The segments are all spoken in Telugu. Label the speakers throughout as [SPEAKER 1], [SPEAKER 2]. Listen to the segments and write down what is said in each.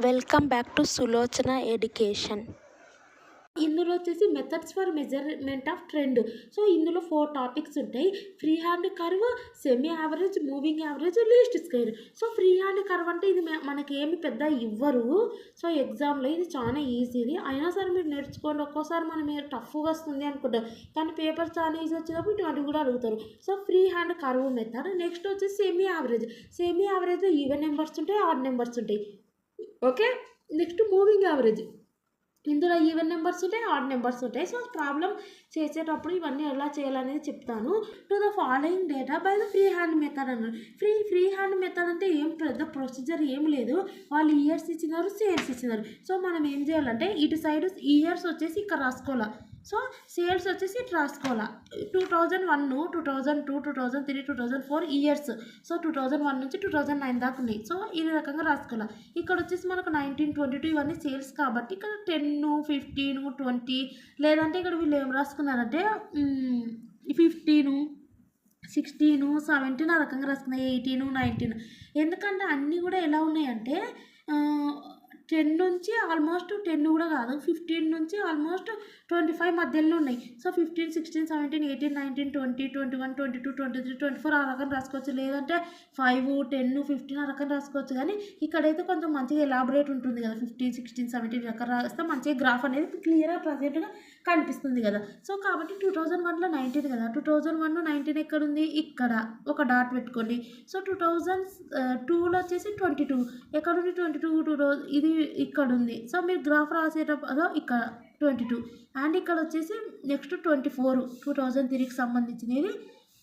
[SPEAKER 1] Welcome back to Sulochana education.
[SPEAKER 2] ఇందులో వచ్చేసి methods for measurement of trend. So ఇందులో 4 టాపిక్స్ ఉంటాయి. Free hand curve, semi average, moving average, least square. So free hand curve అంటే ఇది మనకి ఏమి పెద్ద ఇవ్వరు. సో ఎగ్జామ్లో ఇది చాలా ఈజీది, అయినా సరే మీరు నేర్చుకోండి. ఒక్కోసారి మనం టఫ్గా వస్తుంది అనుకుంటాం, కానీ పేపర్ చాలా ఈజీ వచ్చేటప్పుడు ఇటువంటి కూడా అడుగుతారు. So free hand curve method. Next వచ్చేసి semi average. Semi average even numbers ఉంటాయి, ఆడ్ నెంబర్స్ ఉంటాయి. ఓకే. Next moving average. ఇందులో ఈవెన్ నెంబర్స్ ఉంటాయి, ఆడ్ నెంబర్స్ ఉంటాయి. సో ప్రాబ్లం చేసేటప్పుడు ఇవన్నీ ఎలా చేయాలనేది చెప్తాను. To the following data by the free hand method అన్నారు. ఫ్రీ హ్యాండ్ మెథడ్ అంటే ఏం పెద్ద ప్రొసీజర్ ఏం లేదు. వాళ్ళు ఇయర్స్ ఇచ్చినారు, సేల్స్ ఇచ్చినారు. సో మనం ఏం చేయాలంటే ఇటు సైడ్ ఇయర్స్ వచ్చేసి ఇక్కడ రాసుకోవాలి. సో సేల్స్ వచ్చేసి ఇటు రాసుకోవాలి. 2001, 2002, 2003, 2004 ఇయర్స్. సో 2001 నుంచి 2009 దాకా ఉన్నాయి. సో ఈ రకంగా రాసుకోవాలి. ఇక్కడ వచ్చేసి మనకు 1922 ఇవన్నీ సేల్స్ కాబట్టి ఇక్కడ 10, 15, 20, లేదంటే ఇక్కడ వీళ్ళు ఏం రాసుకున్నారంటే 15, 16, 17 ఆ రకంగా రాసుకున్నాయి, 18, 19. ఎందుకంటే అన్నీ కూడా ఎలా ఉన్నాయంటే 10 నుంచి ఆల్మోస్ట్ 10 కూడా కాదు, 15 నుంచి ఆల్మోస్ట్ 25 మధ్యలో ఉన్నాయి. సో 15, 16, 17, 18, 19, 20, 21, 22, 23, 24 ఆ రకం రాసుకోవచ్చు. లేదంటే 5, 10, 15 ఆ రకం రాసుకోవచ్చు. కానీ ఇక్కడైతే కొంచెం మంచిగా ఎలాబరేట్ ఉంటుంది కదా, 15, 16, 17 రకం రాస్తే మంచిగా గ్రాఫ్ అనేది క్లియర్గా ప్రజెంట్గా కనిపిస్తుంది కదా. సో కాబట్టి 2001లో 19 కదా, 2001 19 ఎక్కడుంది, ఇక్కడ ఒక డాట్ పెట్టుకోండి. సో 2002లో వచ్చేసి 22 ఎక్కడుంది, 22 ఇది ఇక్కడ ఉంది. సో మీరు గ్రాఫ్ రాసేటప్పుడు అదో ఇక్కడ 22 అండ్ ఇక్కడ వచ్చేసి నెక్స్ట్ 24, 2003కి సంబంధించినది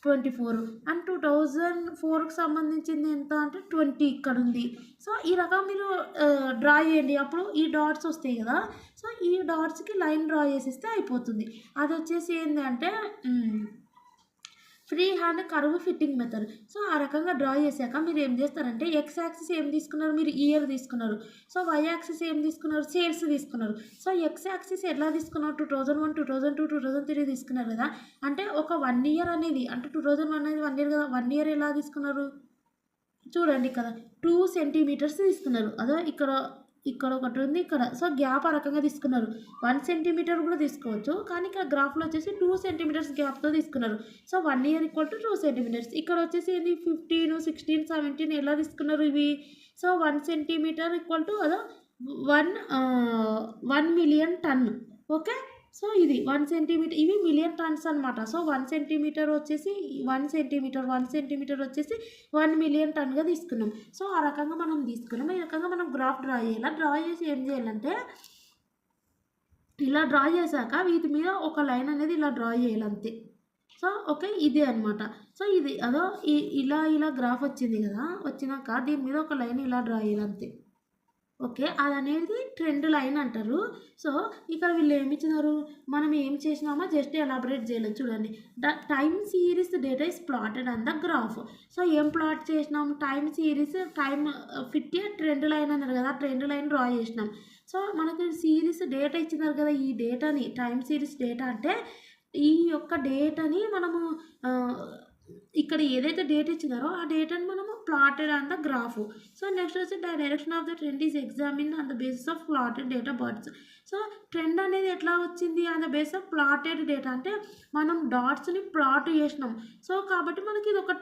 [SPEAKER 2] 24 అండ్ 2004కి సంబంధించింది ఎంత అంటే 20 ఇక్కడ ఉంది. సో ఈ రకం మీరు డ్రా చేయండి, అప్పుడు ఈ డాట్స్ వస్తాయి కదా. సో ఈ డాట్స్కి లైన్ డ్రా చేసిస్తే అయిపోతుంది. అది వచ్చేసి ఏంటంటే free hand curve fitting method. So ఆ రకంగా డ్రా చేశాక మీరు ఏం చేస్తారంటే ఎక్స్ యాక్సిస్ ఏం తీసుకున్నారు, మీరు ఇయర్ తీసుకున్నారు. సో వై యాక్సిస్ ఏం తీసుకున్నారు, సేల్స్ తీసుకున్నారు. సో ఎక్స్ యాక్సిస్ ఎలా తీసుకున్నారు, 2001, 2002, 2003 తీసుకున్నారు కదా. అంటే ఒక 1 ఇయర్ అనేది, అంటే 2001 అనేది 1 ఇయర్ కదా, 1 ఇయర్ ఎలా తీసుకున్నారు చూడండి కదా, 2 సెంటీమీటర్స్ తీసుకున్నారు. అదో ఇక్కడ ఒకటి ఉంది ఇక్కడ. సో గ్యాప్ ఆ రకంగా తీసుకున్నారు. 1 సెంటీమీటర్ కూడా తీసుకోవచ్చు, కానీ ఇక్కడ గ్రాఫ్లో వచ్చేసి 2 సెంటీమీటర్స్ గ్యాప్తో తీసుకున్నారు. So 1 year equal to 2 centimetres. ఇక్కడ వచ్చేసి ఏంటి 15, 16, 17 ఎలా తీసుకున్నారు ఇవి. సో 1 సెంటీమీటర్ ఈక్వల్ టు అదో 1 మిలియన్ టన్. ఓకే. సో ఇది 1 సెంటీమీటర్, ఇవి మిలియన్ టన్స్ అనమాట. సో 1 సెంటీమీటర్ వచ్చేసి 1 సెంటీమీటర్ వచ్చేసి 1 మిలియన్ టన్గా తీసుకున్నాం. సో ఆ రకంగా మనం తీసుకున్నాం. ఈ రకంగా మనం గ్రాఫ్ డ్రా చేయాలి. డ్రా చేసి ఏం చేయాలంటే ఇలా డ్రా చేశాక వీటి మీద ఒక లైన్ అనేది ఇలా డ్రా చేయాలి అంతే. సో ఓకే, ఇదే అనమాట. సో ఇది అదో ఇలా గ్రాఫ్ వచ్చింది కదా, వచ్చినాక దీని మీద ఒక లైన్ ఇలా డ్రా చేయాలి అంతే. ఓకే, అది అనేది ట్రెండ్ లైన్ అంటారు. సో ఇక్కడ వీళ్ళు ఏమి ఇచ్చినారు, మనం ఏం చేసినామో జస్ట్ ఎలాబరేట్ చేయలేదు. చూడండి, the time series data is plotted on the graph. So ఏం ప్లాట్ చేసినాం, time series, time fit trend line అన్నారు కదా, ట్రెండ్ లైన్ డ్రా చేసినాం. సో మనకు సిరీస్ డేటా ఇచ్చినారు కదా, ఈ డేటాని టైమ్ సిరీస్ డేటా అంటే ఈ యొక్క డేటాని మనము ఇక్కడ ఏదైతే డేట్ ఇచ్చినారో ఆ డేటాని మనము plotted on the graph. So next వచ్చి direction of the trend is examine on the basis of plotted data birds. So trend అనేది ఎట్లా వచ్చింది, on the base of plotted data అంటే మనం డాట్స్ని ప్లాట్ చేసినాం. సో కాబట్టి మనకి ఇది ఒక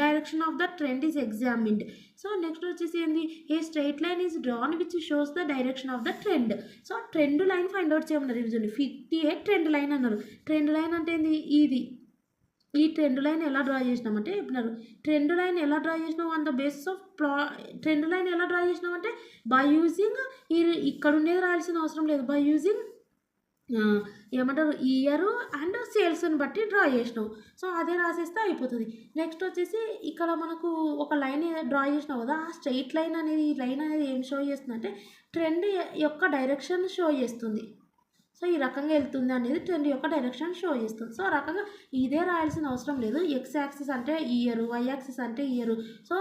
[SPEAKER 2] direction of the trend is examined. So next వచ్చేసి ఏంది, a straight line is drawn which shows the direction of the trend. So trend line find out చేయమన్నారు. ఇది 58 ట్రెండ్ లైన్ అన్నారు. ట్రెండ్ లైన్ అంటే ఏంది, ఇది ఈ ట్రెండ్ లైన్ ఎలా డ్రా చేసినామంటే చెప్పినారు. ట్రెండ్ లైన్ ఎలా డ్రా చేసినాం on the basis of trend line ఎలా డ్రా చేసినామంటే బై యూజింగ్ ఇక్కడ ఉండేది రాయాల్సిన అవసరం లేదు, బై యూజింగ్ ఏమంటారు ఇయర్ అండ్ సేల్స్ని బట్టి డ్రా చేసినాం. సో అదే రాసేస్తే అయిపోతుంది. నెక్స్ట్ వచ్చేసి ఇక్కడ మనకు ఒక లైన్ డ్రా చేసినావు కదా, ఆ స్ట్రైట్ లైన్ అనేది, ఈ లైన్ అనేది ఏం షో చేస్తుంది అంటే ట్రెండ్ యొక్క డైరెక్షన్ షో చేస్తుంది. సో ఈ రకంగా వెళ్తుంది అనేది ట్రెండ్ యొక్క డైరెక్షన్ షో చేస్తుంది. సో ఆ రకంగా ఇదే రాయాల్సిన అవసరం లేదు. ఎక్స్ యాక్సిస్ అంటే ఇయర్, వై యాక్సిస్ అంటే ఇయర్. సో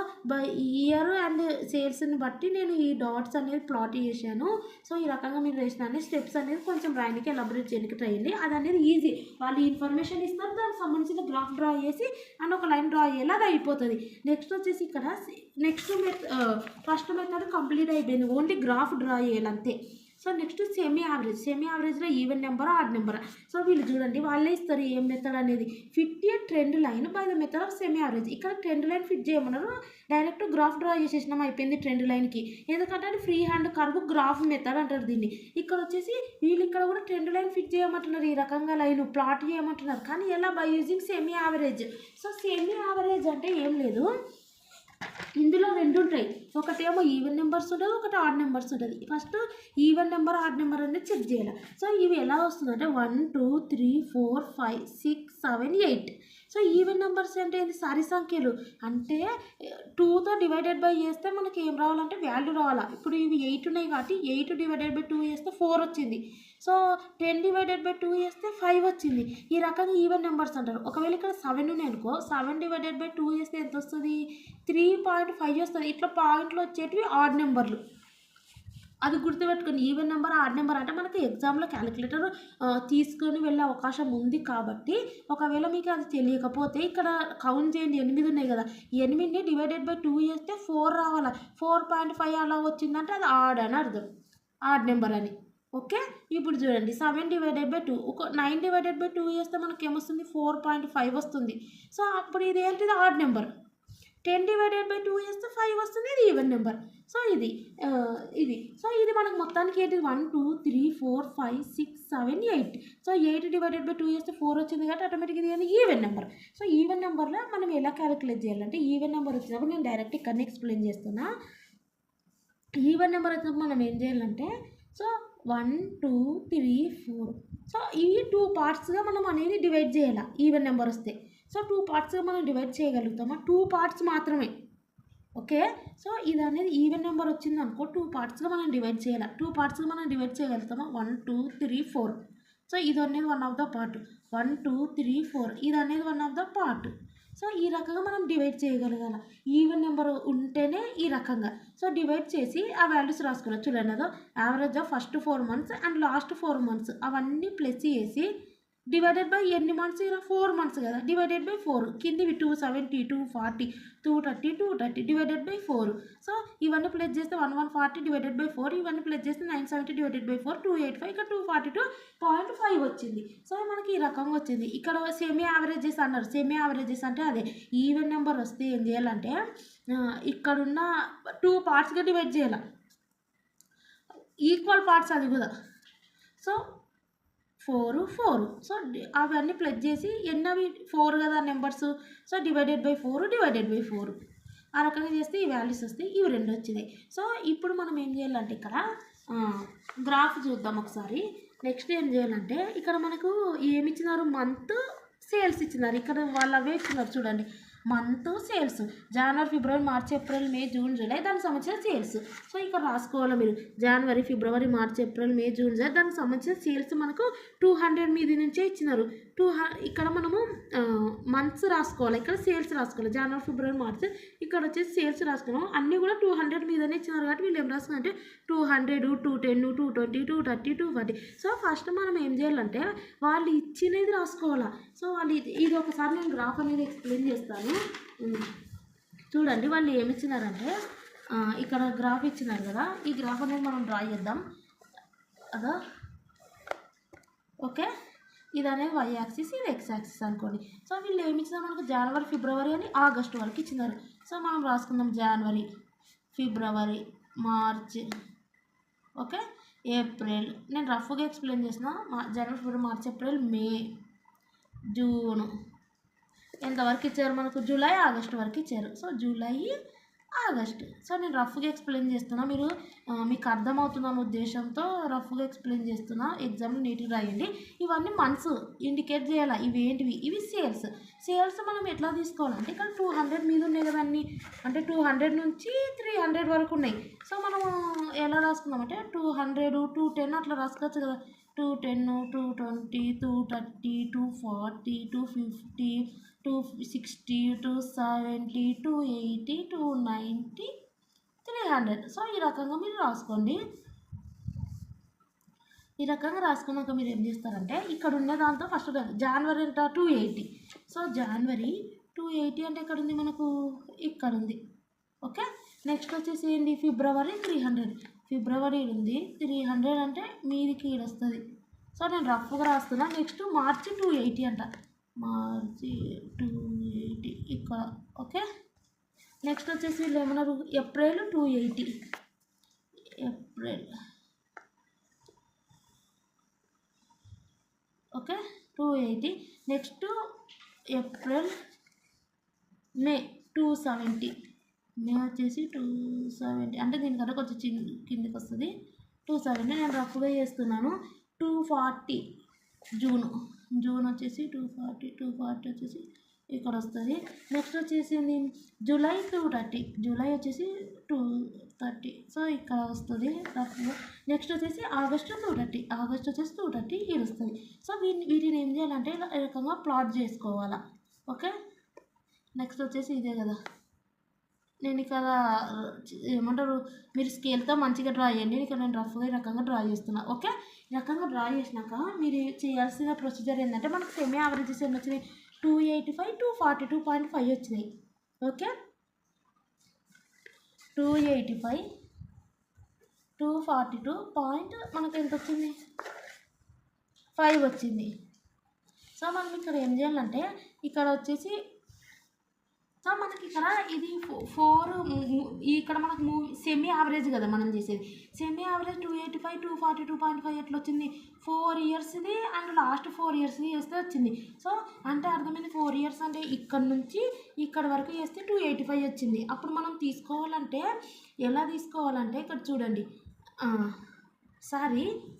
[SPEAKER 2] ఇయర్ అండ్ సేల్స్ని బట్టి నేను ఈ డాట్స్ అనేది ప్లాట్ చేశాను. సో ఈ రకంగా మీరు వేసిన స్టెప్స్ అనేది కొంచెం రాయడానికి ఎలాబరేట్ చేయడానికి ట్రై చేయండి. అది అనేది ఈజీ. వాళ్ళు ఇన్ఫర్మేషన్ ఇస్తారు, దానికి సంబంధించిన గ్రాఫ్ డ్రా చేసి అండ్ ఒక లైన్ డ్రా అయ్యేలా అది అయిపోతుంది. నెక్స్ట్ వచ్చేసి ఇక్కడ ఫస్ట్ మెథడ్ కంప్లీట్ అయిపోయింది. ఓన్లీ గ్రాఫ్ డ్రా చేయాలంతే. సో నెక్స్ట్ సెమీ యావరేజ్లో even number, odd number. So వీళ్ళు చూడండి, వాళ్ళే ఇస్తారు ఏం మెథడ్ అనేది. Fit a trend line by the method of semi average. ఇక్కడ ట్రెండ్ లైన్ ఫిట్ చేయమన్నారు, డైరెక్ట్ గ్రాఫ్ డ్రా చేసేసినాం, అయిపోయింది ట్రెండ్ లైన్కి. ఎందుకంటే అది free hand curve graph method అంటారు దీన్ని. ఇక్కడ వచ్చేసి వీళ్ళు ఇక్కడ కూడా ట్రెండ్ లైన్ ఫిట్ చేయమంటున్నారు, ఈ రకంగా లైన్ ప్లాట్ చేయమంటున్నారు. కానీ ఎలా? By using semi average. So semi average అంటే ఏం లేదు, ఇందులో రెండు ఉంటాయి. ఒకటేమో ఈవెన్ నెంబర్స్ ఉంటుంది, ఒకటి ఆడ్ నెంబర్స్ ఉంటుంది. First even number, odd number అనేది చెక్ చేయాలి. సో ఇవి ఎలా వస్తుందంటే 1 2 3 4 5 6 7 8. సో ఈవెన్ నెంబర్స్ అంటే ఏంటి? సరి సంఖ్యలు. అంటే 2తో డివైడెడ్ బై చేస్తే మనకి ఏం రావాలంటే వాల్యూ రావాలా. ఇప్పుడు ఇవి 8 ఉన్నాయి కాబట్టి 8 డివైడెడ్ బై 2 చేస్తే 4 వచ్చింది. సో 10 డివైడెడ్ బై 2 చేస్తే 5 వచ్చింది. ఈ రకంగా ఈవెన్ నెంబర్స్ అంటారు. ఒకవేళ ఇక్కడ 7 ఉన్నాయి అనుకో, 7 డివైడెడ్ బై 2 చేస్తే ఎంత వస్తుంది? 3.5 వస్తుంది. ఇట్లా పాయింట్లు వచ్చేటివి ఆడ్ నెంబర్లు. అది గుర్తుపెట్టుకుని ఈవెన్ నెంబర్, ఆడ్ నెంబర్ అంటే మనకి ఎగ్జామ్లో క్యాలిక్యులేటర్ తీసుకొని వెళ్ళే అవకాశం ఉంది. కాబట్టి ఒకవేళ మీకు అది తెలియకపోతే ఇక్కడ కౌంట్ చేయండి, 8 ఉన్నాయి కదా, 8ని డివైడెడ్ బై 2 చేస్తే 4 రావాలా. 4.5 అలా వచ్చిందంటే అది ఆడ్ అని అర్థం, ఆడ్ నెంబర్ అని. ఓకే, ఇప్పుడు చూడండి 7 డివైడెడ్ బై 2, 9 డివైడెడ్ బై 2 చేస్తే మనకి ఏమొస్తుంది? 4.5 వస్తుంది. సో అప్పుడు ఇది ఏంటిది? Odd number. 10 డివైడెడ్ బై 2 చేస్తే 5 వస్తుంది, ఇది ఈవెన్ నెంబర్. సో ఇది సో ఇది మనకు మొత్తానికి ఏంటి? 1 2 3 4 5 6 7 8. సో 8 డివైడెడ్ బై 2 చేస్తే 4 వచ్చింది కాబట్టి ఆటోమేటిక్గా ఇది ఈవెన్ నెంబర్. సో ఈవెన్ నెంబర్లో మనం ఎలా క్యాలిక్యులేట్ చేయాలంటే, ఈవెన్ నెంబర్ వచ్చినప్పుడు నేను డైరెక్ట్ ఇక్కడ ఎక్స్ప్లెయిన్ చేస్తున్నా. ఈవెన్ నెంబర్ వచ్చినప్పుడు మనం ఏం చేయాలంటే, సో 1 2 3 4. సో ఇవి 2 పార్ట్స్గా మనం అనేది డివైడ్ చేయాలి. ఈవెన్ నెంబర్ వస్తే సో 2 పార్ట్స్గా మనం డివైడ్ చేయగలుగుతామా? 2 పార్ట్స్ మాత్రమే. ఓకే, సో ఇది అనేది ఈవెన్ నెంబర్ వచ్చింది అనుకో, 2 పార్ట్స్గా మనం డివైడ్ చేయాలి. 2 పార్ట్స్గా మనం డివైడ్ చేయగలుగుతామా? 1 2 3 4. సో ఇది అనేది 1 ఆఫ్ ద పార్ట్. 1 2 3 4 ఇది అనేది 1 ఆఫ్ ద పార్ట్. సో ఈ రకంగా మనం డివైడ్ చేయగలగాలి. ఈవెన్ నెంబర్ ఉంటేనే ఈ రకంగా. సో డివైడ్ చేసి ఆ వాల్యూస్ రాసుకోవాలి. చూడండి, అదో average of first 4 months and last 4 months అవన్నీ ప్లస్ చేసి డివైడెడ్ బై ఎన్ని మంత్స్? ఇలా 4 months కదా, divided by 4. కిందివి 270 240 230 230 divided by 4. So ఇవన్నీ ప్లస్ చేస్తే 1140 డివైడెడ్ బై 4. ఇవన్నీ ప్లస్ చేస్తే 970 డివైడెడ్ బై 4 285. ఇక్కడ 242.5 వచ్చింది. సో మనకి ఈ రకంగా వచ్చింది. ఇక్కడ సెమీ యావరేజెస్ అన్నారు. సెమీ యావరేజెస్ అంటే అదే ఈవెన్ నెంబర్ వస్తే ఏం చేయాలంటే, ఇక్కడున్న 2 పార్ట్స్గా డివైడ్ చేయాలి, ఈక్వల్ పార్ట్స్ అది కూడా. సో 4 4. సో అవన్నీ ప్లస్ చేసి ఎన్నవి 4 కదా numbers. So divided by 4 divided by 4 ఆ రకంగా చేస్తే ఈ వాల్యూస్ వస్తాయి. ఇవి రెండు వచ్చినాయి. సో ఇప్పుడు మనం ఏం చేయాలంటే ఇక్కడ గ్రాఫ్ చూద్దాం ఒకసారి. నెక్స్ట్ ఏం చేయాలంటే, ఇక్కడ మనకు ఏమి ఇచ్చినారు? మంత్ సేల్స్ ఇచ్చినారు. ఇక్కడ వాళ్ళు అవే ఇచ్చినారు చూడండి. మంత్ సేల్స్ జనవరి ఫిబ్రవరి మార్చి ఏప్రిల్ మే జూన్ జూలై దానికి సంబంధించిన సేల్స్. సో ఇక్కడ రాసుకోవాలి మీరు. జనవరి ఫిబ్రవరి మార్చి ఏప్రిల్ మే జూన్ జూలై దానికి సంబంధించిన సేల్స్ మనకు 200 మీది నుంచే ఇచ్చినారు. ఇక్కడ మనము మంత్స్ రాసుకోవాలి, ఇక్కడ సేల్స్ రాసుకోవాలి. జనవరి ఫిబ్రవరి మార్చి ఇక్కడ వచ్చేసి సేల్స్ రాసుకున్నాం. అన్నీ కూడా 200 మీదనే ఇచ్చినారు కాబట్టి వీళ్ళు ఏం రాసుకున్నారంటే 200 210 220 230 240. సో ఫస్ట్ మనం ఏం చేయాలంటే వాళ్ళు ఇచ్చినది రాసుకోవాలా. సో వాళ్ళు ఇది ఒకసారి నేను గ్రాఫ్ అనేది ఎక్స్ప్లెయిన్ చేస్తాను. చూడండి, వాళ్ళు ఏమి ఇచ్చినారంటే ఇక్కడ గ్రాఫ్ ఇచ్చినారు కదా, ఈ గ్రాఫ్ అనేది మనం డ్రా చేద్దాం అదా. ఓకే, ఇది అనేది వై యాక్సిస్, ఇది ఎక్స్ యాక్సిస్ అనుకోండి. సో వీళ్ళు ఏమి ఇచ్చినారు మనకు? జనవరి ఫిబ్రవరి అని ఆగస్టు వరకు ఇచ్చినారు. సో మనం రాసుకుందాం జనవరి ఫిబ్రవరి మార్చ్, ఓకే, ఏప్రిల్. నేను రఫ్గా ఎక్స్ప్లెయిన్ చేసిన. జనవరి ఫిబ్రవరి మార్చ్ ఏప్రిల్ మే జూన్ ఎంతవరకు ఇచ్చారు మనకు? జూలై ఆగస్టు వరకు ఇచ్చారు. So July August. సో నేను రఫ్గా ఎక్స్ప్లెయిన్ చేస్తున్నా, మీరు మీకు అర్థమవుతున్న ఉద్దేశంతో రఫ్గా ఎక్స్ప్లెయిన్ చేస్తున్నా. ఎగ్జామ్లో నీట్గా రాయండి. ఇవన్నీ మంత్స్ ఇండికేట్ చేయాలి. ఇవి ఏంటివి? ఇవి సేల్స్. సేల్స్ మనం ఎట్లా తీసుకోవాలంటే, ఇక్కడ 200 మీద ఉన్నాయి కదా అన్నీ, అంటే 200 నుంచి 300 వరకు ఉన్నాయి. సో మనం ఎలా రాసుకుందామంటే 200 210 అట్లా రాసుకోవచ్చు కదా. 210, 220, 230, 240, 250, 260, 270, 280, 290, 300. సో ఈ రకంగా మీరు రాసుకోండి. ఈ రకంగా రాసుకున్నాక మీరు ఏం చేస్తారంటే ఇక్కడ ఉన్న దాంతో ఫస్ట్ జనవరి ఎంత 280. సో జనవరి 280 అంటే ఎక్కడ ఉంది మనకు, ఇక్కడ ఉంది. ఓకే, నెక్స్ట్ వచ్చేసి ఏంటి, ఫిబ్రవరి 300. ఫిబ్రవరి ఉంది 300 అంటే మీదికి ఈడ వస్తుంది. సో నేను రఫ్గా రాస్తున్నా. నెక్స్ట్ మార్చి 280 అంట, మార్చి 280 ఇక్కడ. ఓకే, నెక్స్ట్ వచ్చేసి వీళ్ళు ఏమన్నారు, April 280. April okay 280. Next April, May 270. May వచ్చేసి 270 అంటే దీనికన్నా కొంచెం కిందికి వస్తుంది. 270 నేను రఫ్గా చేస్తున్నాను. 240 జూన్. జూన్ వచ్చేసి 240 వచ్చేసి ఇక్కడ వస్తుంది. నెక్స్ట్ వచ్చేసి జూలై 230. జూలై వచ్చేసి 230. సో ఇక్కడ వస్తుంది రఫ్గా. నెక్స్ట్ వచ్చేసి ఆగస్టు 230. ఆగస్ట్ వచ్చేసి 230 ఇది వస్తుంది. సో వీటిని ఏం చేయాలంటే ఇలా ఈ రకంగా ప్లాట్ చేసుకోవాలా. ఓకే, నెక్స్ట్ వచ్చేసి ఇదే కదా, నేను ఇక్కడ ఏమంటారు, మీరు స్కేల్తో మంచిగా డ్రా చేయండి. ఇక్కడ నేను రఫ్గా ఈ రకంగా డ్రా చేస్తున్నా. ఓకే, ఈ రకంగా డ్రా చేసినాక మీరు చేయాల్సిన ప్రొసీజర్ ఏంటంటే మనకు సెమీ యావరేజెస్ ఎన్ని వచ్చినాయి, 285, 242.5 వచ్చినాయి. ఓకే, 285, 242 పాయింట్ మనకు ఎంత వచ్చింది, 5 వచ్చింది. సో మనం ఇక్కడ ఏం చేయాలంటే ఇక్కడ వచ్చేసి, సో మనకి ఇక్కడ ఇది 4 ఇక్కడ మనకు సెమీ యావరేజ్ కదా మనం చేసేది. సెమీ యావరేజ్ 285, 242.5 ఎట్లా వచ్చింది, 4 ఇయర్స్ది అండ్ లాస్ట్ 4 ఇయర్స్ది చేస్తే వచ్చింది. సో అంటే అర్థమైంది, 4 ఇయర్స్ అంటే ఇక్కడ నుంచి ఇక్కడ వరకు చేస్తే 285 వచ్చింది. అప్పుడు మనం తీసుకోవాలంటే ఎలా తీసుకోవాలంటే ఇక్కడ చూడండి,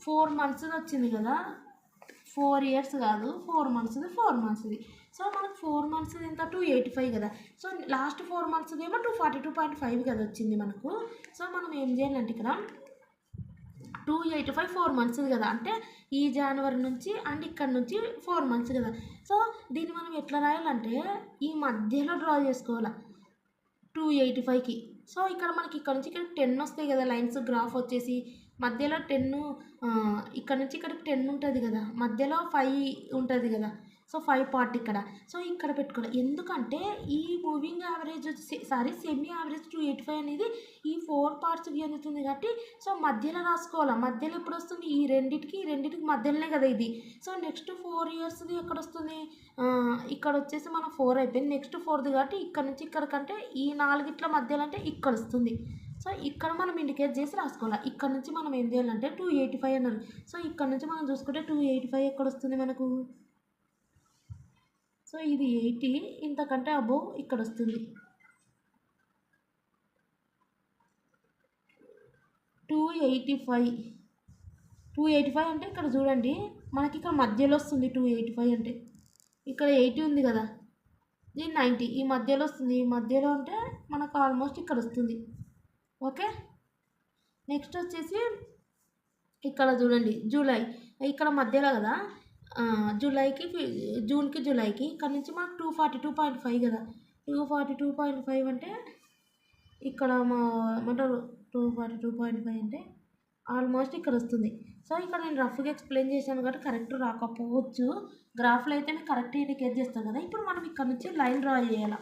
[SPEAKER 2] 4 మంత్స్ది వచ్చింది కదా, 4 ఇయర్స్ కాదు, 4 మంత్స్ది. సో మనకు 4 మంత్స్ది ఎంత 285 కదా. సో లాస్ట్ 4 మంత్స్ది ఏమో 242.5 కదా వచ్చింది మనకు. సో మనం ఏం చేయాలంటే ఇక్కడ 285 4 మంత్స్ది కదా, అంటే ఈ జనవరి నుంచి అండ్ ఇక్కడ నుంచి 4 మంత్స్ కదా. సో దీన్ని మనం ఎట్లా రాయాలంటే ఈ మధ్యలో డ్రా చేసుకోవాలి 285కి. సో ఇక్కడ మనకి ఇక్కడ నుంచి ఇక్కడ 10 వస్తాయి కదా లైన్స్, గ్రాఫ్ వచ్చేసి మధ్యలో 10, ఇక్కడ నుంచి ఇక్కడికి 10 ఉంటుంది కదా, మధ్యలో 5 ఉంటుంది కదా. సో 5 పార్ట్ ఇక్కడ. సో ఇక్కడ పెట్టుకోవాలి, ఎందుకంటే ఈ మూవింగ్ యావరేజ్ సెమీ యావరేజ్ 285 అనేది ఈ 4 పార్ట్స్కి చెందుతుంది కాబట్టి సో మధ్యలో రాసుకోవాలి. మధ్యలో ఎప్పుడు వస్తుంది, ఈ రెండింటికి మధ్యలోనే కదా ఇది. సో నెక్స్ట్ 4 ఇయర్స్ది ఎక్కడ వస్తుంది, ఇక్కడ వచ్చేసి మనం 4 అయిపోయింది, నెక్స్ట్ 4ది కాబట్టి ఇక్కడ నుంచి ఇక్కడ కంటే ఈ 4 మధ్యలో అంటే ఇక్కడ వస్తుంది. సో ఇక్కడ మనం ఇండికేట్ చేసి రాసుకోవాలి. ఇక్కడ నుంచి మనం ఏం చేయాలంటే 285 అన్నారు. సో ఇక్కడ నుంచి మనం చూసుకుంటే 285 ఎక్కడ వస్తుంది మనకు, సో ఇది 80, ఇంతకంటే అబోవ్ ఇక్కడ వస్తుంది. 285 అంటే ఇక్కడ చూడండి మనకి ఇక్కడ మధ్యలో వస్తుంది. 285 అంటే ఇక్కడ 80 ఉంది కదా, ఇది 90 ఈ మధ్యలో వస్తుంది. ఈ మధ్యలో అంటే మనకు ఆల్మోస్ట్ ఇక్కడ వస్తుంది. ఓకే, నెక్స్ట్ వచ్చేసి ఇక్కడ చూడండి జూలై, ఇక్కడ మధ్యలో కదా, జూన్కి ఇక్కడ నుంచి మనకు 242.5 కదా. 242.5 అంటే ఇక్కడ ఏమంటారు 242.5 అంటే ఆల్మోస్ట్ ఇక్కడ వస్తుంది. సో ఇక్కడ నేను రఫ్గా ఎక్స్ప్లెయిన్ చేశాను కాబట్టి కరెక్ట్ రాకపోవచ్చు, గ్రాఫ్లో అయితే నేను కరెక్ట్ ఇండికేట్ చేస్తాను కదా. ఇప్పుడు మనం ఇక్కడ నుంచి లైన్ డ్రా చేయాలి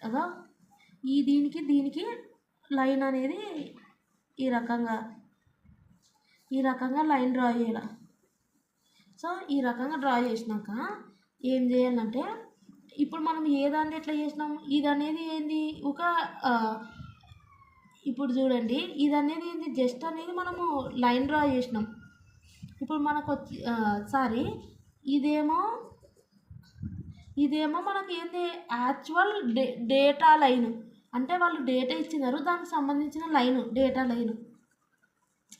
[SPEAKER 2] కదా, ఈ దీనికి లైన్ అనేది ఈ రకంగా లైన్ డ్రా చేయాలి. సో ఈ రకంగా డ్రా చేసినాక ఏం చేయాలంటే ఇప్పుడు మనం ఏ దాన్ని ఎట్లా చేసినాం, ఇది అనేది ఏంది ఇప్పుడు చూడండి ఇది అనేది ఏంది, జస్ట్ అనేది మనము లైన్ డ్రా చేసినాం. ఇప్పుడు మనకు వచ్చి ఇదేమో మనకి ఏంది యాక్చువల్ డేటా లైన్, అంటే వాళ్ళు డేటా ఇచ్చినారు దానికి సంబంధించిన లైన్, డేటా లైన్.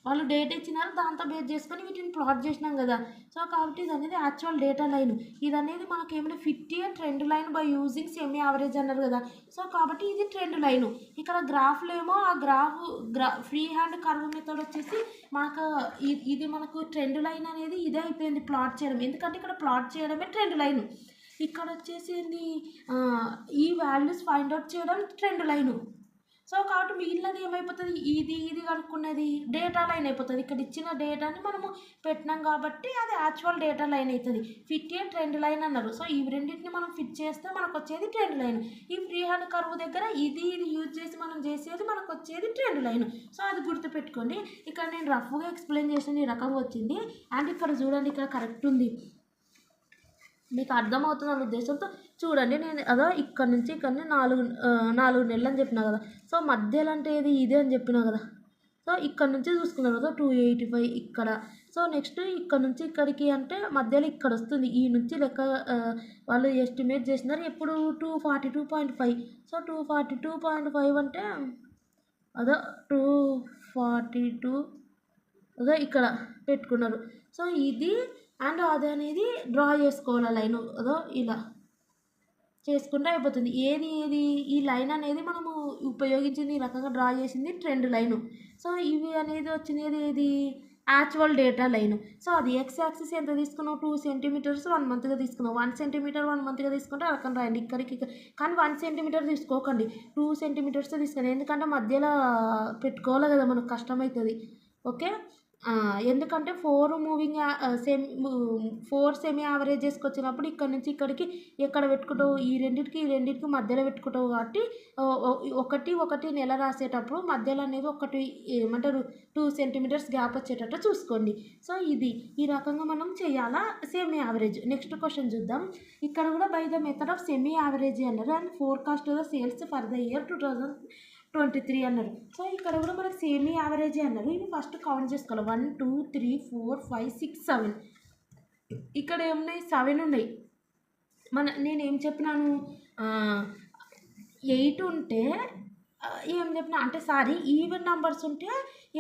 [SPEAKER 2] వాళ్ళు డేటా ఇచ్చినారు, దాంతో బేస్ చేసుకొని వీటిని ప్లాట్ చేసినాం కదా. సో కాబట్టి ఇది అనేది యాక్చువల్ డేటా లైన్. ఇది అనేది మనకి ఏమైనా fit a trend line by using semi average అన్నారు కదా. సో కాబట్టి ఇది ట్రెండ్ లైను. ఇక్కడ గ్రాఫ్లో ఏమో ఆ ఫ్రీ హ్యాండ్ కర్వ్ మెథడ్ వచ్చేసి మనకు ఇది మనకు ట్రెండ్ లైన్ అనేది ఇదే అయిపోయింది ప్లాట్ చేయడం. ఎందుకంటే ఇక్కడ ప్లాట్ చేయడమే ట్రెండ్ లైను. ఇక్కడ వచ్చేసి ఈ వాల్యూస్ ఫైండ్ అవుట్ చేయడం ట్రెండ్ లైను. సో కాబట్టి మిగిలినది ఏమైపోతుంది, ఇది కనుక్కున్నది డేటా లైన్ అయిపోతుంది. ఇక్కడ ఇచ్చిన డేటాని మనము పెట్టినాం కాబట్టి అది యాక్చువల్ డేటా లైన్ అవుతుంది. ఫిట్ ఏ ట్రెండ్ లైన్ అన్నారు. సో ఈ రెండింటిని మనం ఫిట్ చేస్తే మనకు వచ్చేది ట్రెండ్ లైన్. ఈ ఫ్రీ హ్యాండ్ కర్వ్ దగ్గర ఇది యూజ్ చేసి మనం చేసేది మనకు వచ్చేది ట్రెండ్ లైన్. సో అది గుర్తుపెట్టుకోండి. ఇక్కడ నేను రఫ్గా ఎక్స్ప్లెయిన్ చేసిన ఈ రకంగా వచ్చింది. అండ్ ఇక్కడ చూడండి, ఇక్కడ కరెక్ట్ ఉంది, మీకు అర్థమవుతున్న ఉద్దేశంతో చూడండి. నేను అదో ఇక్కడ నుంచి ఇక్కడనే 4 నెలలు అని చెప్పినా కదా. సో మధ్యలో అంటే ఇదే అని చెప్పినా కదా. సో ఇక్కడ నుంచి చూసుకున్నారు కదా 285 ఇక్కడ. సో నెక్స్ట్ ఇక్కడ నుంచి ఇక్కడికి అంటే మధ్యలో ఇక్కడ వస్తుంది. ఈ నుంచి లెక్క వాళ్ళు ఎస్టిమేట్ చేసినారు ఎప్పుడు 242.5. సో 242.5 అంటే అదో 242 అదో ఇక్కడ పెట్టుకున్నారు. సో ఇది అండ్ అది అనేది డ్రా చేసుకోవాలి లైన్. అదో ఇలా చేసుకుంటే అయిపోతుంది. ఏది ఈ లైన్ అనేది మనము ఉపయోగించింది, ఈ రకంగా డ్రా చేసింది ట్రెండ్ లైను. సో ఇవి అనేది వచ్చినది ఏది యాక్చువల్ డేటా లైను. సో అది ఎక్స్ యాక్సిస్ ఎంత తీసుకున్నావు, 2 సెంటీమీటర్స్ 1 మంత్గా తీసుకున్నావు. 1 సెంటీమీటర్ 1 మంత్గా తీసుకుంటే ఆ రకం రాయండి. ఇక్కడికి కానీ 1 సెంటీమీటర్ తీసుకోకండి, 2 సెంటీమీటర్స్ తీసుకోండి. ఎందుకంటే మధ్యలో పెట్టుకోవాలి కదా, మనకు కష్టమవుతుంది. ఓకే, ఎందుకంటే 4 సెమీ యావరేజెస్కి వచ్చినప్పుడు ఇక్కడ నుంచి ఇక్కడికి ఎక్కడ పెట్టుకుంటావు, ఈ రెండింటికి మధ్యలో పెట్టుకుంటావు. కాబట్టి ఒకటి నెల రాసేటప్పుడు మధ్యలో అనేది ఒకటి ఏమంటారు 2 సెంటీమీటర్స్ గ్యాప్ వచ్చేటట్టు చూసుకోండి. సో ఇది ఈ రకంగా మనం చేయాలా సెమీ యావరేజ్. నెక్స్ట్ క్వశ్చన్ చూద్దాం. ఇక్కడ కూడా by the method of semi average అన్నారు and forecast the sales for the year 2023 అన్నారు. సో ఇక్కడ కూడా మనకు సెమీ యావరేజ్ అన్నారు. ఇవి ఫస్ట్ కౌంట్ చేసుకోవాలి. 1 2 3 4 5 6 7. ఇక్కడ ఏమున్నాయి, 7 ఉన్నాయి. నేనేం చెప్పినాను, 8 ఉంటే ఏం చెప్పినా అంటే ఈవెన్ నెంబర్స్ ఉంటే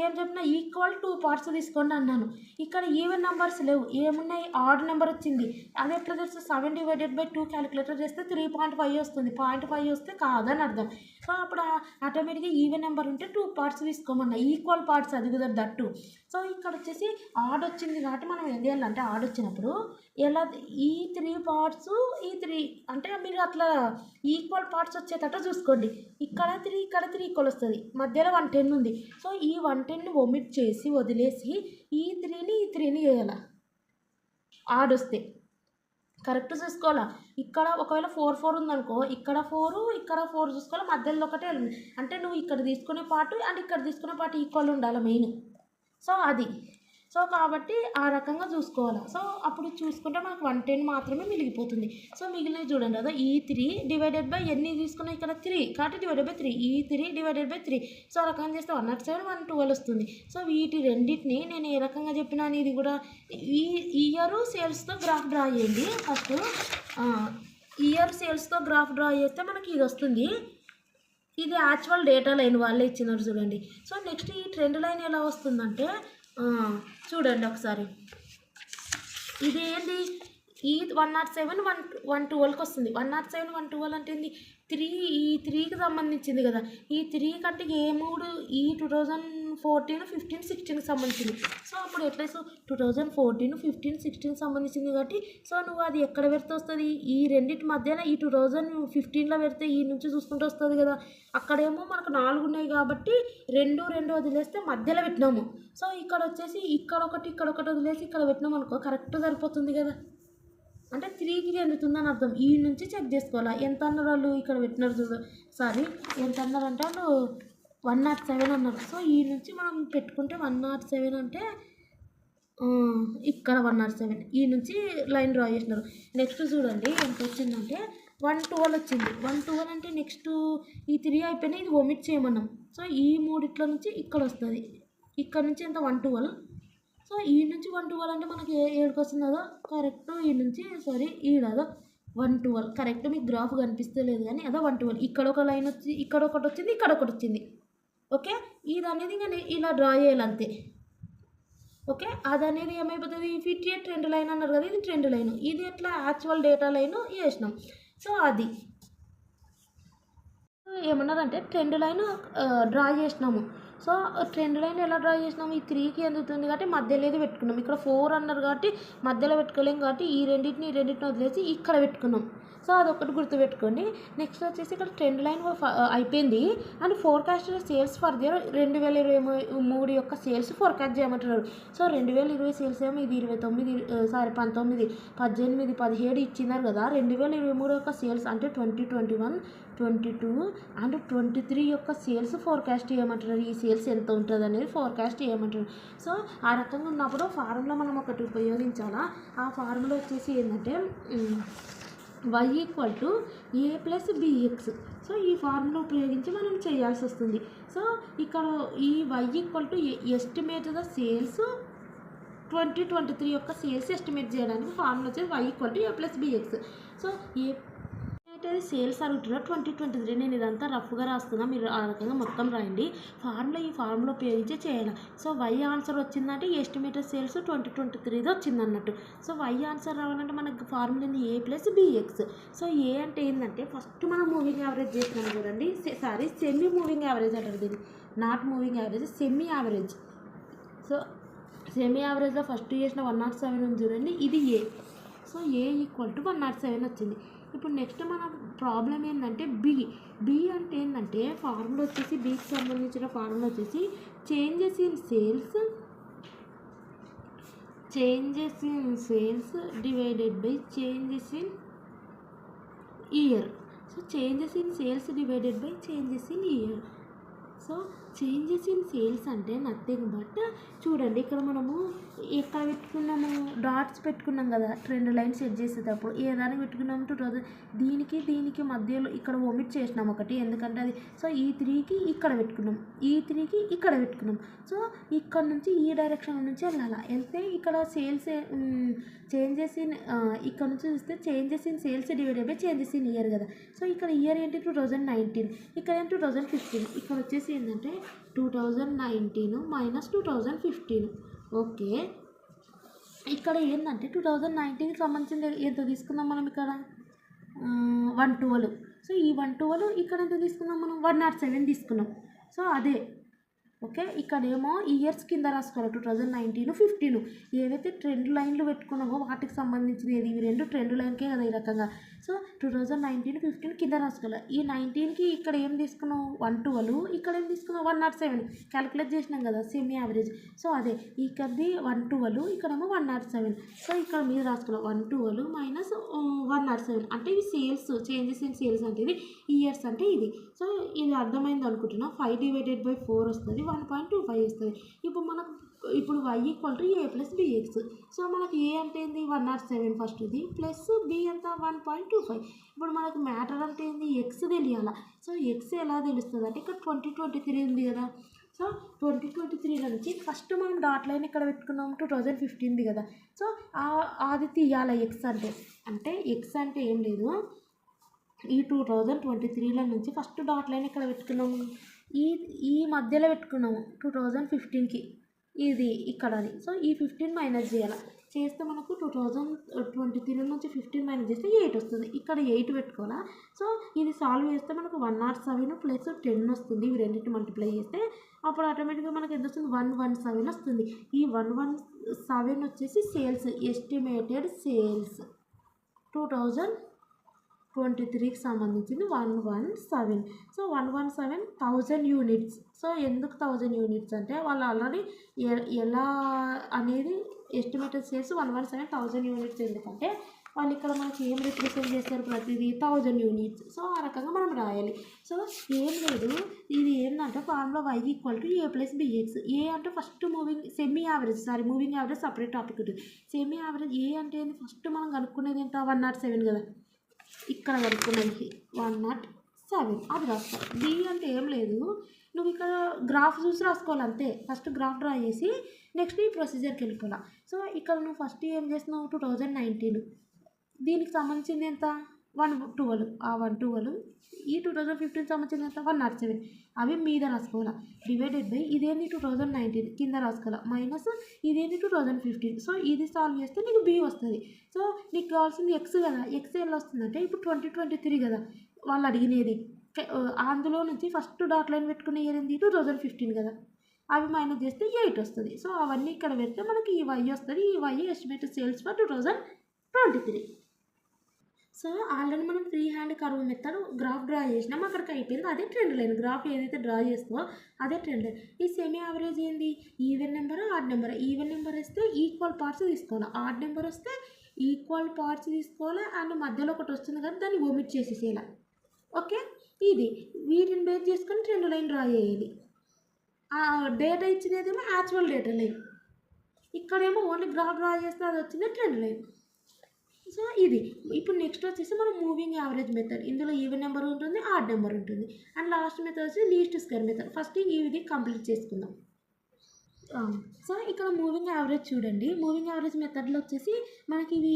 [SPEAKER 2] ఏం చెప్పినా ఈక్వల్ 2 పార్ట్స్ తీసుకోండి అన్నాను. ఇక్కడ ఈవెన్ నెంబర్స్ లేవు, ఏమున్నాయి ఆడ్ నెంబర్ వచ్చింది. అది ఎట్లా తెలుసు, 7 డివైడెడ్ బై 2 క్యాలిక్యులేటర్ చేస్తే 3.5 వస్తుంది. 0.5 వస్తే కాదని అర్థం. సో అప్పుడు ఆటోమేటిక్గా ఈవెన్ నెంబర్ ఉంటే 2 పార్ట్స్ తీసుకోమన్నా, ఈక్వల్ పార్ట్స్, అది కుదరదు దట్టు. సో ఇక్కడ వచ్చేసి ఆడ్ వచ్చింది కాబట్టి మనం ఏం చేయాలంటే ఆడ్ వచ్చినప్పుడు ఎలా ఈ 3 పార్ట్స్ ఈ 3 అంటే మీరు అట్లా ఈక్వల్ పార్ట్స్ వచ్చేటట్టు చూసుకోండి. ఇక్కడ 3 ఈక్వల్ వస్తుంది, మధ్యలో 110 ఉంది. సో ఈ 110ని ఒమిట్ చేసి వదిలేసి ఈ 3ని చేయాలి ఆడ్ వస్తే. కరెక్ట్ చూసుకోవాలా. ఇక్కడ ఒకవేళ 4 ఉందనుకో, ఇక్కడ 4 చూసుకోవాలి, మధ్యలో ఒకటే అంటే నువ్వు ఇక్కడ తీసుకునే పార్ట్ అండ్ ఇక్కడ తీసుకునే పార్ట్ ఈక్వల్ ఉండాలి మెయిన్. సో అది సో కాబట్టి ఆ రకంగా చూసుకోవాలి. సో అప్పుడు చూసుకుంటే మనకు 110 మాత్రమే మిగిలిపోతుంది. సో మిగిలినవి చూడండి, అదే ఈ 3 డివైడెడ్ బై ఎన్ని తీసుకున్నాయి ఇక్కడ 3 కాబట్టి డివైడెడ్ బై 3, ఈ 3 డివైడెడ్ బై 3. సో ఆ రకంగా చేస్తే 107 112 వస్తుంది. సో వీటి రెండింటిని నేను ఏ రకంగా చెప్పినాను, ఇది కూడా ఈ ఇయర్ సేల్స్తో గ్రాఫ్ డ్రా చేయండి. ఫస్ట్ ఇయర్ సేల్స్తో గ్రాఫ్ డ్రా చేస్తే మనకి ఇది వస్తుంది. ఇది యాక్చువల్ డేటా లైన్ వాళ్ళే ఇచ్చినారు చూడండి. సో నెక్స్ట్ ఈ ట్రెండ్ లైన్ ఎలా వస్తుందంటే చూడండి ఒకసారి, ఇది ఏంటి, ఈ 107 112కి వస్తుంది. 107 112 అంటే ఏంది, ఈ 3కి సంబంధించింది కదా. ఈ 3 కంటే ఏ 3 ఈ 2014 15 16కి సంబంధించింది. సో అప్పుడు ఎట్లా 2014 15 16కి సంబంధించింది కాబట్టి సో నువ్వు అది ఎక్కడ పెడితే వస్తుంది, ఈ రెండింటి మధ్యన ఈ 2015లో పెడితే ఈ నుంచి చూసుకుంటూ వస్తుంది కదా. అక్కడేమో మనకు 4 ఉన్నాయి కాబట్టి 2 వదిలేస్తే మధ్యలో పెట్టినాము. సో ఇక్కడ వచ్చేసి ఇక్కడ ఒకటి వదిలేసి ఇక్కడ పెట్టినాము అనుకో, కరెక్ట్ సరిపోతుంది కదా. అంటే 3కి చెందుతుందని అర్థం. ఈ నుంచి చెక్ చేసుకోవాలా ఎంత అన్నారు వాళ్ళు, ఇక్కడ పెట్టినారు చూడ ఎంత అన్నారు అంటే వాళ్ళు 107 అన్నారు. సో ఈ నుంచి మనం పెట్టుకుంటే 107 అంటే ఇక్కడ 107 ఈ నుంచి లైన్ డ్రా చేసినారు. నెక్స్ట్ చూడండి ఎంత వచ్చిందంటే 112 వచ్చింది. 112 అంటే నెక్స్ట్ ఈ 3 అయిపోయినాయి, ఇది ఒమిట్ చేయమన్నాం. సో ఈ మూడిట్ల నుంచి ఇక్కడ వస్తుంది, ఇక్కడ నుంచి ఎంత 112. సో ఈ నుంచి 112 అంటే మనకి ఏడుకి వస్తుంది కదా కరెక్ట్. ఈ నుంచి ఈడదో 112 కరెక్ట్. మీకు గ్రాఫ్ కనిపిస్తలేదు కానీ అదో 112. ఇక్కడ ఒక లైన్ వచ్చి ఇక్కడ ఒకటి వచ్చింది, ఇక్కడ ఒకటి వచ్చింది. ఓకే, ఇది అనేది ఇంకా ఇలా డ్రా చేయాలి అంతే. ఓకే, అది అనేది ఏమైపోతుంది, ఫిట్ ఏ ట్రెండ్ లైన్ అన్నారు కదా, ఇది ట్రెండ్ లైన్, ఇది ఎట్లా యాక్చువల్ డేటా లైన్ వేసినాం. సో అది ఏమన్నదంటే ట్రెండ్ లైన్ డ్రా చేసినాము. సో ట్రెండ్ లైన్ ఎలా డ్రా చేసినాము, ఈ 3కి ఎందుతుంది కాబట్టి మధ్యలో ఏది పెట్టుకున్నాం. ఇక్కడ 4 అన్నారు కాబట్టి మధ్యలో పెట్టుకోలేం కాబట్టి ఈ రెండింటిని వదిలేసి ఇక్కడ పెట్టుకున్నాం. సో అదొకటి గుర్తుపెట్టుకోండి. నెక్స్ట్ వచ్చేసి ఇక్కడ ట్రెండ్ లైన్ అయిపోయింది and forecasted sales for the 2023 యొక్క సేల్స్ ఫోర్కాస్ట్ చేయమంటున్నారు. సో 2020 సేల్స్ ఏమో ఇది 19, 18, 17 ఇచ్చినారు కదా. 2023 యొక్క సేల్స్ అంటే 2021, 22 అండ్ 23 యొక్క సేల్స్ ఫోర్కాస్ట్ చేయమంటున్నారు. ఈ సేల్స్ ఎంత ఉంటుంది అనేది ఫోర్కాస్ట్ చేయమంటారు. సో ఆ రకంగా ఉన్నప్పుడు ఫార్ములా మనం ఒకటి ఉపయోగించాలా. ఆ ఫార్ములా వచ్చేసి ఏంటంటే y = a + bx. సో ఈ ఫార్ములా ఉపయోగించి మనం చేయాల్సి వస్తుంది. సో ఇక్కడ ఈ y = ఎస్టిమేట్ ద సేల్స్ 2023 యొక్క సేల్స్ ఎస్టిమేట్ చేయడానికి ఫార్ములా వచ్చేసి y = a + bx. So A sales అడుగుతున్నారు 2023. నేను ఇదంతా రఫ్గా రాస్తున్నా, మీరు ఆ రకంగా మొత్తం రాయండి. ఈ ఫార్ములా ఉపయోగించి చేయాలి. సో వై ఆన్సర్ వచ్చిందంటే ఎస్టిమేటెడ్ సేల్స్ 2023 వచ్చింది అన్నట్టు. సో వై ఆన్సర్ రావాలంటే మనకు ఫార్ములా ఏంది, a + bx. సో ఏ అంటే ఏంటంటే ఫస్ట్ మనం మూవింగ్ యావరేజ్ చేసినాం కదండి, సెమీ మూవింగ్ యావరేజ్ అంటారు దీన్ని, not moving average, semi average. So semi యావరేజ్లో ఫస్ట్ చేసిన 107 ఉంది చూడండి, ఇది ఏ. సో ఏ = 107 వచ్చింది. ఇప్పుడు నెక్స్ట్ మన ప్రాబ్లం ఏంటంటే బి అంటే ఏంటంటే ఫార్ములా వచ్చేసి బీకి సంబంధించిన ఫార్ములా వచ్చేసి changes in sales divided by changes in year. So changes in sales divided by changes in year. So changes in sales అంటే నథింగ్ బట్ చూడండి, ఇక్కడ మనము ఎక్కడ పెట్టుకున్నాము, డాట్స్ పెట్టుకున్నాం కదా ట్రెండ్ లైన్ సెట్ చేసేటప్పుడు. ఏ దానికి పెట్టుకున్నాము 2000, దీనికి మధ్యలో ఇక్కడ ఒమిట్ చేసినాం ఒకటి, ఎందుకంటే అది. సో ఈ 3కి ఇక్కడ పెట్టుకున్నాం, ఈ 3కి ఇక్కడ పెట్టుకున్నాం. సో ఇక్కడ నుంచి ఈ డైరెక్షన్ నుంచి వెళ్ళాలి, వెళ్తే ఇక్కడ సేల్స్ చేంజెస్ ఇన్, ఇక్కడ నుంచి చూస్తే changes in sales divided by changes in year కదా. సో ఇక్కడ ఇయర్ ఏంటి 2019, ఇక్కడ ఏంటి 2015, ఇక్కడ వచ్చేసి ఏంటంటే 2019 - 2015. ఓకే, ఇక్కడ ఏంటంటే 2019కి సంబంధించింది ఎంత తీసుకుందాం మనం, ఇక్కడ 112. సో ఈ 112 ఇక్కడ ఎంత తీసుకుందాం మనం, 107 తీసుకున్నాం. సో అదే ఓకే, ఇక్కడేమో ఇయర్స్ కింద రాసుకోవాలి 2019, 15. ఏవైతే ట్రెండ్ లైన్లు పెట్టుకున్నామో వాటికి సంబంధించినది, ఇవి రెండు ట్రెండ్ లైన్కే కదా ఈ రకంగా. సో 2019, 15 కింద రాసుకోవాలి. ఈ 19కి ఇక్కడ ఏం తీసుకున్నాం 112, ఇక్కడ ఏం తీసుకున్నాం 107 క్యాలిక్యులేట్ చేసినాం కదా సెమీ యావరేజ్. సో అదే ఇక్కడది 112, ఇక్కడేమో 107. సో ఇక్కడ మీరు రాసుకోవాలి 112 - 107 అంటే ఇవి సేల్స్, చేంజెస్ ఇన్ సేల్స్ అంటే ఇది, ఇయర్స్ అంటే ఇది. సో ఇది అర్థమైంది అనుకుంటున్నా. 5/4 వస్తుంది, 1.25 వస్తుంది. ఇప్పుడు y = a + bx. సో మనకి ఏ అంటే ఏంది 107 ఫస్ట్ది, ప్లస్ బి ఎంత 1.25. ఇప్పుడు మనకు మ్యాటర్ అంటే ఏంది, ఎక్స్ తెలియాలి. సో ఎక్స్ ఎలా తెలుస్తుంది అంటే ఇక్కడ 2023 ఉంది కదా. సో 2023 నుంచి ఫస్ట్ మనం డాట్ లైన్ ఇక్కడ పెట్టుకున్నాం 2015 కదా. సో అది తీయాలి ఎక్స్ అంటే ఎక్స్ అంటే ఏం లేదు, ఈ 2023 నుంచి ఫస్ట్ డాట్ లైన్ ఇక్కడ పెట్టుకున్నాము, ఈ మధ్యలో పెట్టుకున్నాము 2015కి, ఇది ఇక్కడ అని. సో ఈ 15 మైనస్ చేయాలి, చేస్తే మనకు 2023 నుంచి 15 మైనస్ చేస్తే 8 వస్తుంది. ఇక్కడ 8 పెట్టుకోవాలా. సో ఇది సాల్వ్ చేస్తే మనకు 107 + 10 వస్తుంది. ఇవి రెండింటి మల్టిప్లై చేస్తే అప్పుడు ఆటోమేటిక్గా మనకు ఎంత వస్తుంది, 117 వస్తుంది. ఈ 117 వచ్చేసి సేల్స్, ఎస్టిమేటెడ్ సేల్స్ 2023కి సంబంధించింది 117. So 117,000 units. సో ఎందుకు 1000 యూనిట్స్ అంటే వాళ్ళు ఆల్రెడీ ఎలా అనేది ఎస్టిమేటెడ్ సేల్స్ 117,000 యూనిట్స్. ఎందుకంటే వాళ్ళు ఇక్కడ మనకి ఏం రిప్రజెంట్ చేస్తారు, ప్రతిదీ 1000 యూనిట్స్. సో ఆ రకంగా మనం రాయాలి. సో ఏం లేదు, ఇది ఏంటంటే ఫార్ములా y = a + bx. ఏ అంటే first moving average separate topic ఉంటుంది. సెమీ యావరేజ్ ఏ అంటే ఏంటి, ఫస్ట్ మనం కనుక్కునేది ఎంత 107 కదా, ఇక్కడ కనుక్కునేది 107 అది రాస్తాం. బి అంటే ఏం లేదు, నువ్వు ఇక్కడ గ్రాఫ్ చూసి రాసుకోవాలి అంతే. ఫస్ట్ గ్రాఫ్ డ్రా చేసి నెక్స్ట్ ఈ ప్రొసీజర్కి వెళ్ళిపోవాలి. సో ఇక్కడ నువ్వు ఫస్ట్ ఏం చేస్తున్నావు 2019, దీనికి సంబంధించింది ఎంత 112 ఆ 112 ఈ 2015 సంబంధించిన ఎంత 107 అవి మీద రాసుకోవాలి డివైడెడ్ బై ఇదేంటి 2019 కింద రాసుకోవాలి మైనస్ ఇదేంటి 2015 సో ఇది సాల్వ్ చేస్తే నీకు బి వస్తుంది సో నీకు కావాల్సింది ఎక్స్ కదా ఎక్స్ ఎలా వస్తుందంటే ఇప్పుడు 2023 కదా వాళ్ళు అడిగినది అందులో నుంచి ఫస్ట్ డాట్ లైన్ పెట్టుకునే ఇయర్ ఏంటి 2015 కదా అవి మైనస్ చేస్తే 8 వస్తుంది సో అవన్నీ ఇక్కడ పెడితే మనకి ఈ వై వస్తుంది ఈ Y estimated sales for 2023 so already మనం free hand curve method graph draw చేసినాం అక్కడికి అయిపోయింది అదే ట్రెండ్ లైన్ గ్రాఫ్ ఏదైతే డ్రా చేస్తామో అదే ట్రెండ్ లైన్ ఈ సెమీ యావరేజ్ ఏంది even number odd number even number వస్తే ఈక్వల్ పార్ట్స్ తీసుకోవాలి ఆడ్ నెంబర్ వస్తే ఈక్వల్ పార్ట్స్ తీసుకోవాలి అండ్ మధ్యలో ఒకటి వస్తుంది కదా దాన్ని ఒమిట్ చేసేసేయాలి ఓకే ఇది వీటిని బేస్ చేసుకొని ట్రెండ్ లైన్ డ్రా చేయాలి ఆ డేటా ఇచ్చినదేమో యాక్చువల్ డేటా లైన్ ఇక్కడేమో ఓన్లీ గ్రాఫ్ డ్రా చేస్తే అది వచ్చింది ట్రెండ్ లైన్ సో ఇది ఇప్పుడు నెక్స్ట్ వచ్చేసి మనం మూవింగ్ యావరేజ్ మెథడ్ ఇందులో ఈవెన్ నెంబర్ ఉంటుంది ఆడ్ నెంబర్ ఉంటుంది అండ్ లాస్ట్ మెథడ్ వచ్చి లీస్ట్ స్క్వేర్ మెథడ్ ఫస్ట్ ఇది కంప్లీట్ చేసుకుందాం సో ఇక్కడ మూవింగ్ యావరేజ్ చూడండి మూవింగ్ యావరేజ్ మెథడ్లో వచ్చేసి మనకి ఇవి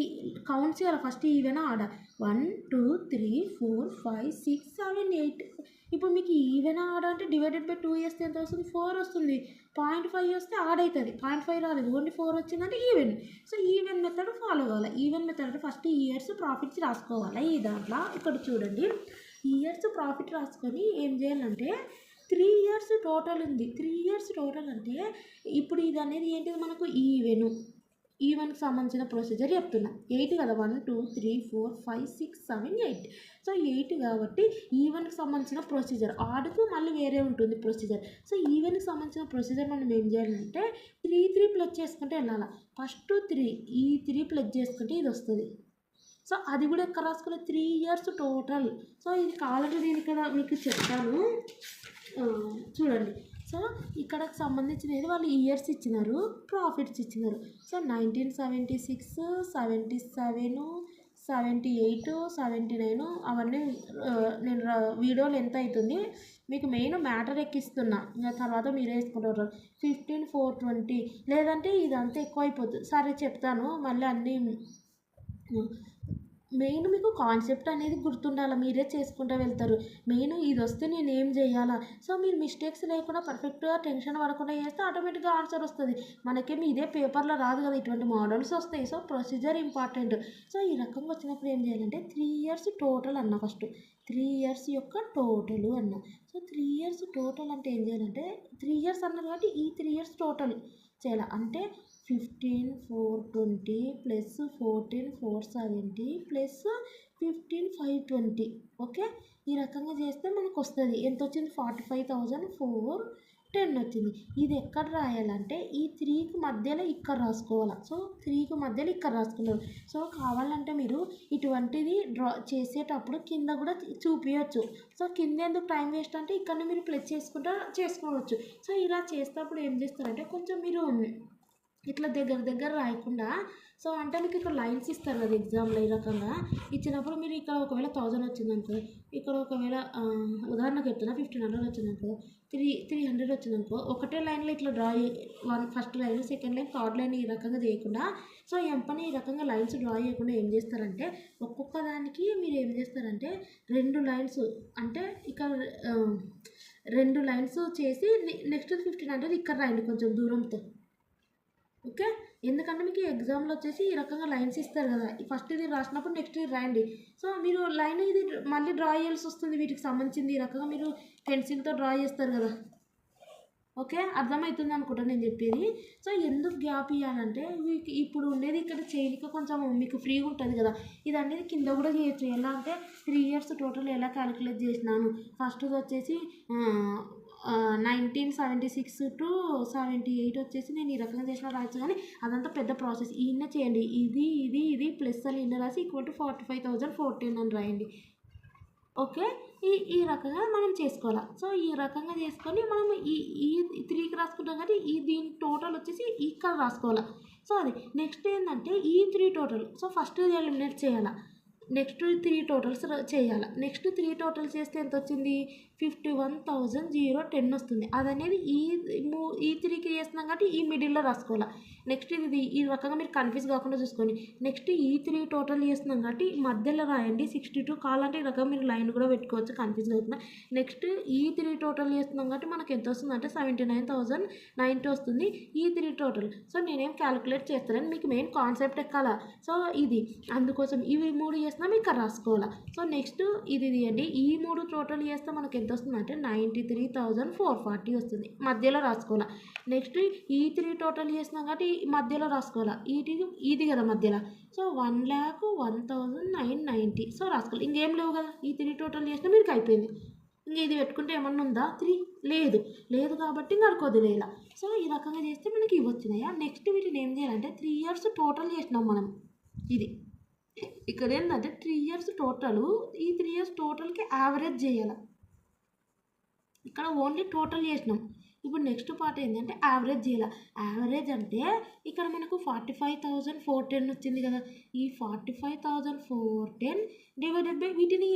[SPEAKER 2] కౌంట్ చేయాలి ఫస్ట్ ఈవెన్ ఆర్డర్ 1 2 3 4 5 6 7 8 ఇప్పుడు మీకు ఈవెన్ ఆర్డర్ అంటే డివైడెడ్ బై 2 చేస్తే ఎంత వస్తుంది 4 వస్తుంది 0.5 వస్తే ఆడ్ అవుతుంది 0.5 రాలేదు ఓన్లీ 4 వచ్చిందంటే even so even method follow కావాలి ఈవెన్ మెథడ్ అంటే ఫస్ట్ ఇయర్స్ ప్రాఫిట్స్ రాసుకోవాలి ఈ దాంట్లో ఇక్కడ చూడండి ఇయర్స్ ప్రాఫిట్ రాసుకొని ఏం చేయాలంటే 3 ఇయర్స్ టోటల్ ఉంది 3 ఇయర్స్ టోటల్ అంటే ఇప్పుడు ఇది అనేది ఏంటిది మనకు ఈవెన్కి సంబంధించిన ప్రొసీజర్ చెప్తున్నా 8 కదా 1 2 3 4 5 6 7 8 సో 8 కాబట్టి ఈవెన్కి సంబంధించిన ప్రొసీజర్ ఆడ్కు మళ్ళీ వేరే ఉంటుంది ప్రొసీజర్ సో ఈవెన్కి సంబంధించిన ప్రొసీజర్ మనం ఏం చేయాలంటే 3 ప్లస్ చేసుకుంటే వెళ్ళాలి ఫస్ట్ 3 ఈ 3 ప్లస్ చేసుకుంటే ఇది వస్తుంది సో అది కూడా ఎక్కడ రాసుకోవాలి 3 ఇయర్స్ టోటల్ సో ఇది కావాలంటే నేను ఇక్కడ మీకు చెప్తాను చూడండి సో ఇక్కడకు సంబంధించినది వాళ్ళు ఇయర్స్ ఇచ్చినారు ప్రాఫిట్స్ ఇచ్చినారు సో 1976 77 78 79 అవన్నీ నేను వీడియోలు ఎంత అవుతుంది మీకు మెయిన్ మ్యాటర్ ఎక్కిస్తున్నా ఇంకా తర్వాత మీరే వేసుకుంటారు 15 420 లేదంటే ఇదంతా ఎక్కువ అయిపోతుంది సరే చెప్తాను మళ్ళీ అన్నీ మెయిన్ మీకు కాన్సెప్ట్ అనేది గుర్తుండాలి మీరే చేసుకుంటూ వెళ్తారు మెయిన్ ఇది వస్తే నేను ఏం చేయాలా సో మీరు మిస్టేక్స్ లేకుండా పర్ఫెక్ట్గా టెన్షన్ పడకుండా చేస్తే ఆటోమేటిక్గా ఆన్సర్ వస్తుంది మనకేమి ఇదే పేపర్లో రాదు కదా ఇటువంటి మోడల్స్ వస్తాయి సో ప్రొసీజర్ ఇంపార్టెంట్ సో ఈ రకంగా వచ్చినప్పుడు ఏం చేయాలంటే 3 ఇయర్స్ టోటల్ అన్న ఫస్ట్ 3 ఇయర్స్ యొక్క టోటల్ అన్న సో 3 ఇయర్స్ టోటల్ అంటే ఏం చేయాలంటే 3 ఇయర్స్ అన్నారు కాబట్టి ఈ 3 ఇయర్స్ టోటల్ చేయాలి అంటే 15 420 ప్లస్ 14 470 ప్లస్ 15 520 ఓకే ఈ రకంగా చేస్తే మనకు వస్తుంది ఎంత వచ్చింది 45,410 వచ్చింది ఇది ఎక్కడ రాయాలంటే ఈ 3కి మధ్యలో ఇక్కడ రాసుకోవాలి సో 3కి మధ్యలో ఇక్కడ రాసుకున్నారు సో కావాలంటే మీరు ఇటువంటిది డ్రా చేసేటప్పుడు కింద కూడా చూపించవచ్చు సో కింద ఎందుకు టైం వేస్ట్ అంటే ఇక్కడ మీరు ప్లస్ చేసుకోవచ్చు సో ఇలా చేసేటప్పుడు ఏం చేస్తారంటే కొంచెం మీరు ఇట్లా దగ్గర రాయకుండా సో అంటే మీకు ఇక్కడ లైన్స్ ఇస్తారు కదా ఎగ్జామ్లో ఈ రకంగా ఇచ్చినప్పుడు మీరు ఇక్కడ ఒకవేళ 1000 వచ్చిందనుకో ఇక్కడ ఒకవేళ ఉదాహరణకు చెప్తున్నా 1500 వచ్చిందనుకో 300 వచ్చిందనుకో ఒకటే లైన్లో ఇట్లా draw first line second line third line ఈ రకంగా చేయకుండా సో ఎంపని ఈ రకంగా లైన్స్ డ్రా చేయకుండా ఏం చేస్తారంటే ఒక్కొక్క దానికి మీరు ఏం చేస్తారంటే 2 లైన్స్ అంటే ఇక్కడ 2 లైన్స్ చేసి నెక్స్ట్ 1500 ఇక్కడ రాయండి కొంచెం దూరంతో ఓకే ఎందుకంటే మీకు ఎగ్జామ్లో వచ్చేసి ఈ రకంగా లైన్స్ ఇస్తారు కదా ఫస్ట్ ఇది రాసినప్పుడు నెక్స్ట్ ఇది రాయండి సో మీరు లైన్ ఇది మళ్ళీ డ్రా చేయాల్సి వస్తుంది వీటికి సంబంధించింది ఈ రకంగా మీరు పెన్సిల్తో డ్రా చేస్తారు కదా ఓకే అర్థమవుతుంది అనుకుంటా నేను చెప్పేది సో ఎందుకు గ్యాప్ ఇవ్వాలంటే మీకు ఇప్పుడు ఉండేది ఇక్కడ చేయడానికి కొంచెం మీకు ఫ్రీగా ఉంటుంది కదా ఇది అనేది కింద కూడా చేయొచ్చు ఎలా అంటే 3 ఇయర్స్ టోటల్ ఎలా క్యాలిక్యులేట్ చేసినాను ఫస్ట్ వచ్చేసి 1976 to 78 వచ్చేసి నేను ఈ రకంగా చేసిన రాయచ్చు కానీ అదంతా పెద్ద ప్రాసెస్ ఈయన చేయండి ఇది ప్లస్ అని ఇన్న రాసి ఈక్వల్ టు 45,410 అని రాయండి ఓకే ఈ రకంగా మనం చేసుకోవాలి సో ఈ రకంగా చేసుకొని మనం ఈ 3కి రాసుకుంటాం కాబట్టి దీని టోటల్ వచ్చేసి ఇక్కడ రాసుకోవాలి సో అది నెక్స్ట్ ఏంటంటే ఈ 3 టోటల్ సో ఫస్ట్ ఎలిమినేట్ చేయాలి నెక్స్ట్ 3 టోటల్స్ చేయాలి. నెక్స్ట్ 3 టోటల్స్ చేస్తే ఎంత వచ్చింది? 51,010 వస్తుంది. అదనేది ఈ 3కి చేస్తున్నాం కాబట్టి ఈ మిడిల్లో రాసుకోవాలి. నెక్స్ట్ ఇది ఈ రకంగా మీరు కన్ఫ్యూజ్ కాకుండా చూసుకోండి. నెక్స్ట్ ఈ 3 టోటల్ చేస్తున్నాం కాబట్టి మధ్యలో రాయండి 62. కావాలంటే ఈ రకంగా మీరు లైన్ కూడా పెట్టుకోవచ్చు కన్ఫ్యూజ్ కాకుండా. నెక్స్ట్ ఈ 3 టోటల్ చేస్తున్నాం కాబట్టి మనకి ఎంత వస్తుంది అంటే 79,090 వస్తుంది ఈ 3 టోటల్. సో నేనేం క్యాలిక్యులేట్ చేస్తానని మీకు మెయిన్ కాన్సెప్ట్ ఎక్కాలా. సో ఇది అందుకోసం ఇవి 3 చేస్తున్నాం ఇక్కడ రాసుకోవాలా. సో నెక్స్ట్ ఇది తీయండి. ఈ 3 టోటల్ చేస్తే మనకి ఎంత వస్తుంది అంటే 93,440 వస్తుంది. మధ్యలో రాసుకోవాలా. నెక్స్ట్ ఈ 3 టోటల్ చేస్తున్నాం కాబట్టి మధ్యలో రాసుకోవాలా. ఇది కదా మధ్యలో. సో 1,01,990. సో రాసుకోవాలి. ఇంకేం లేవు కదా. ఈ 3 టోటల్ చేసినా మీకు అయిపోయింది. ఇంక ఇది పెట్టుకుంటే ఏమన్నా ఉందా? 3 లేదు కాబట్టి ఇంకా వదిలేయాల. సో ఈ రకంగా చేస్తే మనకి ఇవి వచ్చినాయా. నెక్స్ట్ వీటిని ఏం చేయాలంటే 3 ఇయర్స్ టోటల్ చేసినాం మనం. ఇది ఇక్కడ ఏంటంటే 3 ఇయర్స్ టోటల్. ఈ 3 ఇయర్స్ టోటల్కి యావరేజ్ చేయాలి. ఇక్కడ ఓన్లీ టోటల్ చేసినాం. ఇప్పుడు నెక్స్ట్ పార్ట్ ఏంటంటే యావరేజ్ చేయాలి. యావరేజ్ అంటే ఇక్కడ మనకు 45,410 వచ్చింది కదా. ఈ 45,410 డివైడెడ్ బై వీటిని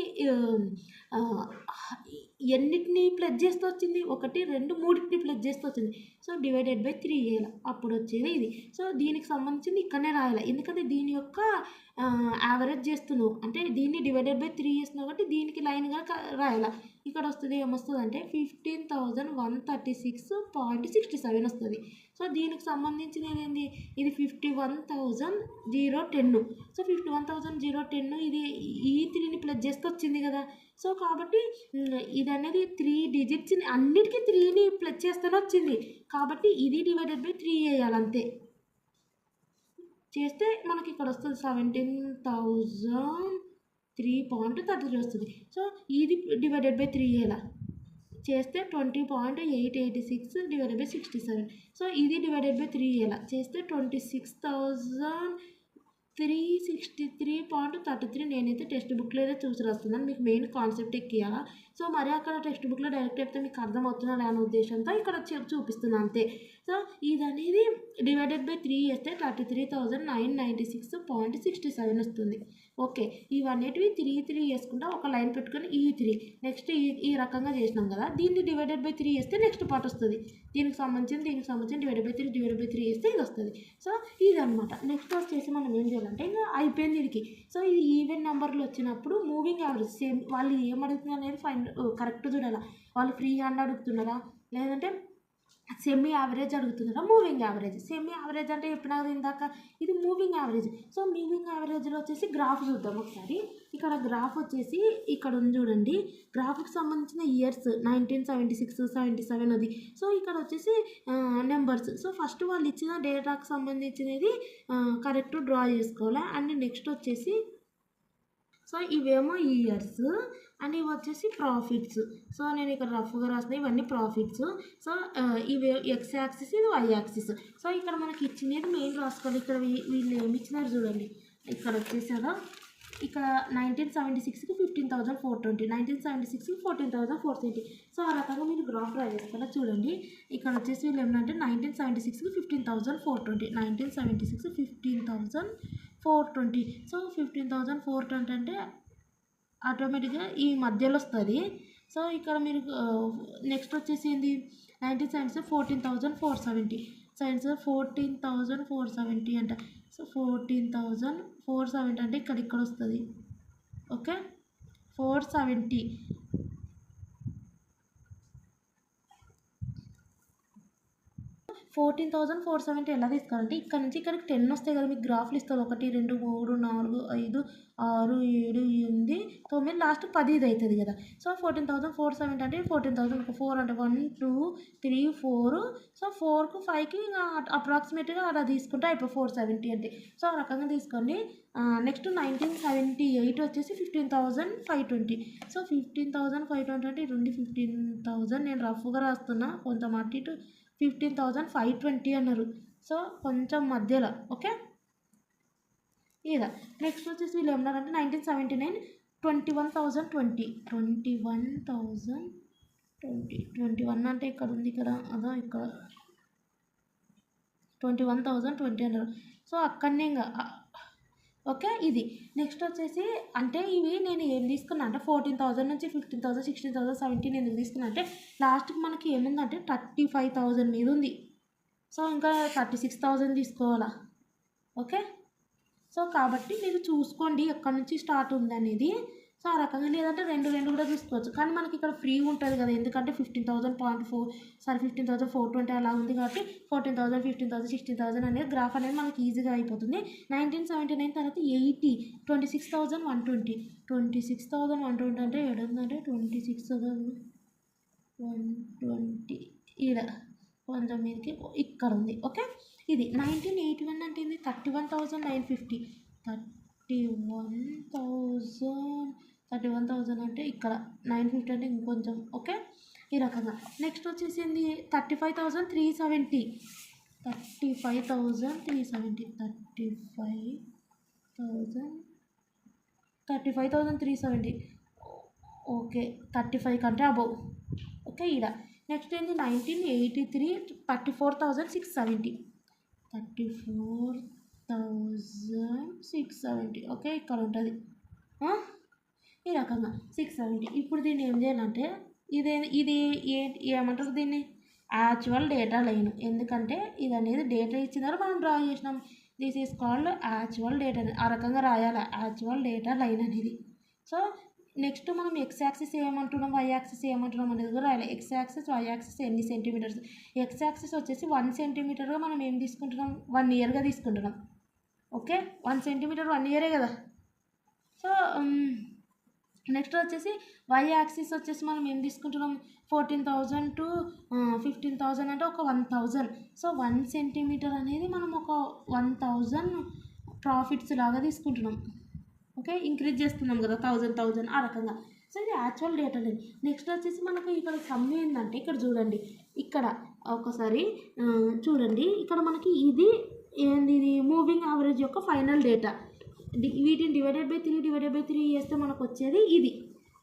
[SPEAKER 2] ఎన్నిటిని ప్లస్ చేస్తూ వచ్చింది? 1, 2, 3ని ప్లస్ చేస్తూ వచ్చింది. సో డివైడెడ్ బై 3 చేయాలి. అప్పుడు వచ్చేది ఇది. సో దీనికి సంబంధించింది ఇక్కడనే రాయాలి. ఎందుకంటే దీని యొక్క యావరేజ్ చేస్తున్నావు అంటే దీన్ని డివైడెడ్ బై 3 చేస్తున్నావు కాబట్టి దీనికి లైన్గా రాయాలి. ఇక్కడ వస్తుంది ఏమొస్తుంది అంటే 15,136.67 వస్తుంది. సో దీనికి సంబంధించినది ఏంది? ఇది 51,010. సో 51,010 ఇది ఈ 3ని ప్లస్ చేస్తే వచ్చింది కదా. సో కాబట్టి ఇది అనేది 3 డిజిట్స్ అన్నిటికీ 3ని ప్లస్ చేస్తేనే వచ్చింది. కాబట్టి ఇది డివైడెడ్ బై 3 చేయాలి అంతే. చేస్తే మనకి ఇక్కడ వస్తుంది 17,003.33 వస్తుంది. సో ఇది డివైడెడ్ బై 3 చేయాలి. చేస్తే 20.886 డివైడెడ్ బై 67. సో ఇది డివైడెడ్ బై 3 చేయాలి. చేస్తే 26,363.33. నేనైతే టెక్స్ట్ బుక్లో ఏదో చూసి రాస్తున్నాను. మీకు మెయిన్ కాన్సెప్ట్ ఎక్కియాలా. సో మరి అక్కడ టెక్స్ట్ బుక్లో డైరెక్ట్ చెప్తే మీకు అర్థమవుతుందా అనే ఉద్దేశంతో ఇక్కడ చూపిస్తున్నాను అంతే. సో ఇది అనేది డివైడెడ్ బై 3 చేస్తే 33,996.67 వస్తుంది. ఓకే, ఇవన్నిటివి 3 వేసుకుంటా ఒక లైన్ పెట్టుకొని ఈ 3 నెక్స్ట్ ఈ రకంగా చేసినాం కదా. దీన్ని డివైడెడ్ బై 3 చేస్తే నెక్స్ట్ పార్ట్ వస్తుంది. దీనికి సంబంధించి డివైడెడ్ బై 3 చేస్తే ఇది వస్తుంది. సో ఇది అనమాట. నెక్స్ట్ వచ్చేసి మనం ఏం చేయాలంటే ఇంకా అయిపోయింది వీడికి. సో ఇది ఈవెన్ నెంబర్లు వచ్చినప్పుడు మూవింగ్ యావరేజ్ సేమ్ వాళ్ళు ఏం అడుగుతున్నారు అనేది కరెక్ట్ చూడాలి. వాళ్ళు ఫ్రీ హ్యాండ్ అడుగుతున్నారా లేదంటే సెమీ యావరేజ్ అడుగుతున్నారా మూవింగ్ యావరేజ్. సెమీ యావరేజ్ అంటే చెప్పినా కదా ఇందాక, ఇది మూవింగ్ యావరేజ్. సో మూవింగ్ యావరేజ్లో వచ్చేసి గ్రాఫ్ చూద్దాం ఒకసారి. ఇక్కడ గ్రాఫ్ వచ్చేసి ఇక్కడ ఉంది చూడండి. గ్రాఫ్కి సంబంధించిన ఇయర్స్ 1976, 77 అది. సో ఇక్కడ వచ్చేసి నెంబర్స్. సో ఫస్ట్ వాళ్ళు ఇచ్చిన డేటాకు సంబంధించినది కరెక్ట్ డ్రా చేసుకోవాలి. అండ్ నెక్స్ట్ వచ్చేసి సో ఇవేమో ఇయర్స్ అండ్ ఇవి వచ్చేసి ప్రాఫిట్స్. సో నేను ఇక్కడ రఫ్గా రాసిన ఇవన్నీ ప్రాఫిట్స్. సో ఇవి ఎక్స్ యాక్సిస్, ఇది వై యాక్సిస్. సో ఇక్కడ మనకి ఇచ్చినది మెయిన్ రాసుకోవాలి. ఇక్కడ వీళ్ళు ఏమి ఇచ్చినారు చూడండి. ఇక్కడ వచ్చేసారా ఇక్కడ 1976కి 15,420, 1976కి 14,420. సో ఆ రకంగా మీరు గ్రాఫ్ డ్రా చేసుకోవాలా. చూడండి ఇక్కడ వచ్చేసి వీళ్ళు ఏమంటే 1976కి 15,420, 1976 15,420. సో 15,420 అంటే ఆటోమేటిక్గా ఈ మధ్యలో వస్తుంది. సో ఇక్కడ మీరు నెక్స్ట్ వచ్చేసి ఏంది 1976 14,470, సైన్స్ 14,470 అంట. సో 14,470 అంటే ఇక్కడ వస్తుంది. ఓకే 470. 14,470 ఎలా తీసుకోవాలంటే ఇక్కడ నుంచి ఇక్కడికి 10 వస్తాయి కదా. మీకు గ్రాఫ్లు ఇస్తారు 1, 2, 3, 4, 5, 6, 7, 8, 9 లాస్ట్ 10 ఇది అవుతుంది కదా. సో 14,470 అంటే 14,000 4 అంటే 1, 2, 3, 4. సో 4కు 5కి అప్రాక్సిమేట్గా అలా తీసుకుంటే అయిపోయి 470 అంటే. సో ఆ రకంగా తీసుకోండి. నెక్స్ట్ 1978 వచ్చేసి 15,520. సో 15,520 అంటే ఇది 15,000 నేను రఫ్గా రాస్తున్నా, కొంత అటు ఇటు 15,520 అన్నారు. సో కొంచెం మధ్యలో. ఓకే ఇదా. నెక్స్ట్ వచ్చేసి వీళ్ళు ఏమన్నారంటే 1979 21,020, 21 అంటే ఇక్కడ ఉంది కదా, అదో ఇక్కడ 21,020 అన్నారు. సో అక్కడనే ఇంకా ఓకే. ఇది. నెక్స్ట్ వచ్చేసి అంటే ఇవి నేను ఏం తీసుకున్నా అంటే 14,000 నుంచి 15,000, 16,000, 17 ఎందుకు తీసుకున్నా అంటే లాస్ట్‌కి మనకి ఏముందంటే 35,000 మీద ఉంది. సో, ఇంకా 36,000 తీసుకోవాలా. ఓకే. సో, కాబట్టి మీరు చూసుకోండి ఎక్కడి నుంచి స్టార్ట్ ఉందనేది. సో, ఆ రకంగా లేదంటే 2 కూడా తీసుకోవచ్చు. కానీ మనకి ఇక్కడ ఫ్రీ ఉంటది కదా! ఎందుకంటే 15,420 అలా ఉంది కాబట్టి 14,000, 15,000, 16,000 అనేది గ్రాఫ్ అనేది మనకి ఈజీగా అయిపోతుంది. 1979 తర్వాత 80, 26,120. 26,120 అంటే ఏడుందంటే 26,120 ఈడ కొంచెం మీదకి ఇక్కడ ఉంది. ఓకే. ఇది 1981 అంటే ఏంది 31,950. 31,000 అంటే ఇక్కడ 950 అంటే ఇంకొంచెం. ఓకే. ఈ రకంగా నెక్స్ట్ వచ్చేసి ఏంది 35,370. 35,370. 35,370. ఓకే. 35 కంటే అబోవ్. ఓకే. ఈడ నెక్స్ట్ ఏంది 1983 34,670. 34,670. ఓకే. ఇక్కడ ఉంటుంది ఈ రకంగా 670. ఇప్పుడు దీన్ని ఏం చేయాలంటే ఇది ఏమంటారు దీన్ని యాక్చువల్ డేటా లైన్. ఎందుకంటే ఇది అనేది డేటా ఇచ్చినారు మనం డ్రా చేసినాం. This is called actual data. ఆ రకంగా రాయాలి యాక్చువల్ డేటా లైన్ అనేది. సో నెక్స్ట్ మనం ఎక్స్ యాక్సిస్ ఏమంటున్నాం, వై యాక్సిస్ ఏమంటున్నాం అనేది కూడా రాయాలి. ఎక్స్ యాక్సిస్, వై యాక్సిస్ ఎన్ని సెంటీమీటర్స్. ఎక్స్ యాక్సిస్ వచ్చేసి 1 సెంటీమీటర్గా మనం ఏం తీసుకుంటున్నాం 1 ఇయర్గా తీసుకుంటున్నాం. ఓకే. 1 సెంటీమీటర్ 1 ఇయరే కదా. సో నెక్స్ట్ వచ్చేసి వై యాక్సిస్ వచ్చేసి మనం ఏం తీసుకుంటున్నాం 14,000 టు 15,000 అంటే ఒక 1,000. సో 1 సెంటీమీటర్ అనేది మనం ఒక 1,000 ప్రాఫిట్స్ లాగా తీసుకుంటున్నాం. ఓకే. ఇంక్రీజ్ చేస్తున్నాం కదా 1,000 ఆ రకంగా. సో ఇది యాక్చువల్ డేటా లేదు. నెక్స్ట్ వచ్చేసి మనకు ఇక్కడ సమ్ ఏంటంటే ఇక్కడ చూడండి, ఇక్కడ ఒకసారి చూడండి, ఇక్కడ మనకి ఇది ఏంది, ఇది మూవింగ్ యావరేజ్ యొక్క ఫైనల్ డేటా. వీటిని /3 చేస్తే మనకు వచ్చేది ఇది.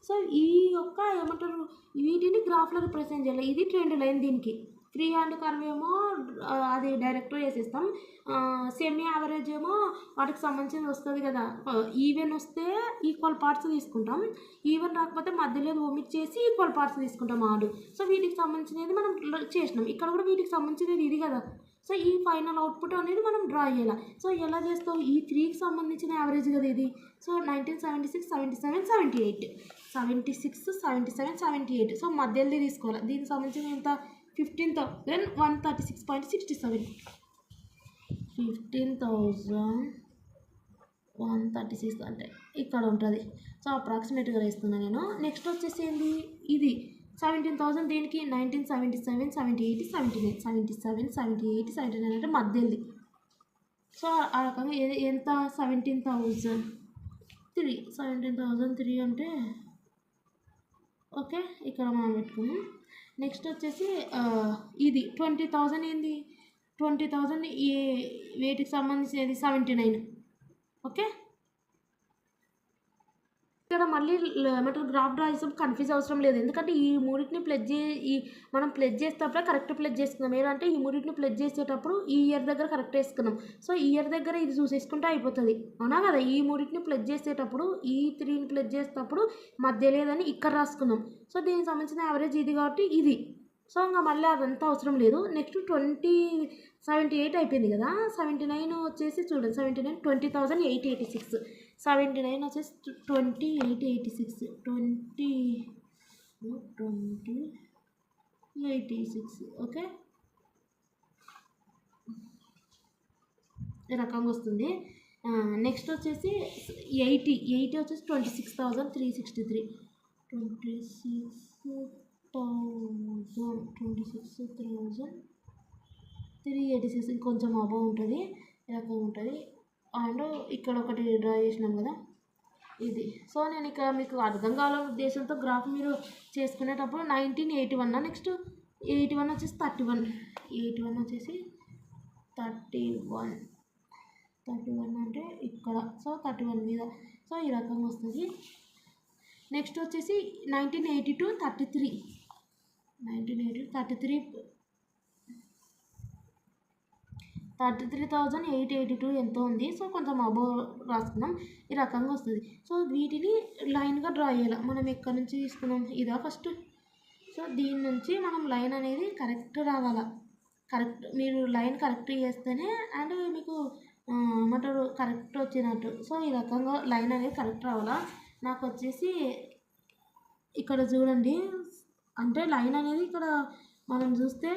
[SPEAKER 2] సో ఈ యొక్క ఏమంటారు వీటిని గ్రాఫ్లో రిప్రజెంట్ చేయాలి. ఇది ట్రెండ్ లైన్. దీనికి ఫ్రీ హ్యాండ్ కర్వ్ ఏమో అది డైరెక్ట్గా వేసేస్తాం. సెమీ యావరేజ్ ఏమో వాటికి సంబంధించింది వస్తుంది కదా. ఈవెన్ వస్తే ఈక్వల్ పార్ట్స్ తీసుకుంటాం, ఈవెన్ రాకపోతే మధ్యలో ఓమిట్ చేసి ఈక్వల్ పార్ట్స్ తీసుకుంటాం ఆడు. సో వీటికి సంబంధించినది మనం చేసినాం. ఇక్కడ కూడా వీటికి సంబంధించినది ఇది కదా. సో ఈ ఫైనల్ అవుట్పుట్ అనేది మనం డ్రా చేయాలి. సో ఎలా చేస్తాం, ఈ 3కి సంబంధించిన యావరేజ్ కదా ఇది. సో 1976, 77, 78. 76, 77, 78. సో మధ్యలో తీసుకోవాలి. దీనికి సంబంధించిన ఎంత 15,136.67. 15,136 అంటే ఇక్కడ ఉంటుంది. సో అప్రాక్సిమేట్గా వేస్తున్నాను నేను. నెక్స్ట్ వచ్చేసి ఏంది ఇది 17,000. దీనికి 1977, 78, 79. 77, 78, 79 అంటే మధ్యది. సో ఆ రకంగా ఎంత 17,003. 17,003 అంటే ఓకే. ఇక్కడ మనం పెట్టుకున్నాం. నెక్స్ట్ వచ్చేసి ఇది 20,000 ఏంది 20,000 వేటికి సంబంధించినది 79. ఓకే. ఇక్కడ మళ్ళీ ఏమంటారు గ్రాఫ్ డ్రా చేసినప్పుడు కన్ఫ్యూజ్ అవసరం లేదు. ఎందుకంటే ఈ మూడింటిని మనం ప్లెజ్ చేసేటప్పుడే కరెక్ట్ ప్లెజ్ చేసుకుందాం. ఏంటంటే ఈ మూడింటిని ప్లెజ్ చేసేటప్పుడు ఈ ఇయర్ దగ్గర కరెక్ట్ వేసుకుందాం. సో ఈ ఇయర్ దగ్గర ఇది చూసేసుకుంటే అయిపోతుంది. అవునా కదా. ఈ మూడింటిని ప్లెజ్ చేసేటప్పుడు ఈ 3ని ప్లెజ్ చేసేటప్పుడు మధ్య లేదని ఇక్కడ రాసుకుందాం. సో దీనికి సంబంధించిన యావరేజ్ ఇది కాబట్టి ఇది. సో ఇంకా మళ్ళీ అదంతా అవసరం లేదు. నెక్స్ట్ 78 అయిపోయింది కదా. 79 వచ్చేసి చూడండి 79 20,886. 79 వచ్చేసి 20,886. 20,886. ఓకే. ఈ రకంగా వస్తుంది. నెక్స్ట్ వచ్చేసి 80 వచ్చేసి 26,363. 26,386 ఇంకొంచెం అబవ్ ఉంటుంది. ఈ రకంగా ఉంటుంది. అండ్ ఇక్కడ ఒకటి డ్రా చేసినాం కదా ఇది. సో నేను ఇక్కడ మీకు అర్థం కావాలనే ఉద్దేశంతో గ్రాఫ్ మీరు చేసుకునేటప్పుడు 1981. నెక్స్ట్ 81 వచ్చేసి 31. 81 వచ్చేసి 31 అంటే ఇక్కడ. సో 31 మీద. సో ఈ రకంగా వస్తుంది. నెక్స్ట్ వచ్చేసి 1982 33. 1982 33 33,882 ఎంతో ఉంది. సో కొంచెం అబోవ్ రాసుకున్నాం. ఈ రకంగా వస్తుంది. సో వీటిని లైన్గా డ్రా చేయాలి. మనం ఎక్కడి నుంచి తీసుకున్నాం ఇదా ఫస్ట్. సో దీని నుంచి మనం లైన్ అనేది కరెక్ట్ రావాలా. కరెక్ట్ మీరు లైన్ కరెక్ట్ చేస్తేనే అండ్ మీకు ఏమంటారు కరెక్ట్ వచ్చినట్టు. సో ఈ రకంగా లైన్ అనేది కరెక్ట్ రావాలా. నాకు వచ్చేసి ఇక్కడ చూడండి, అంటే లైన్ అనేది ఇక్కడ మనం చూస్తే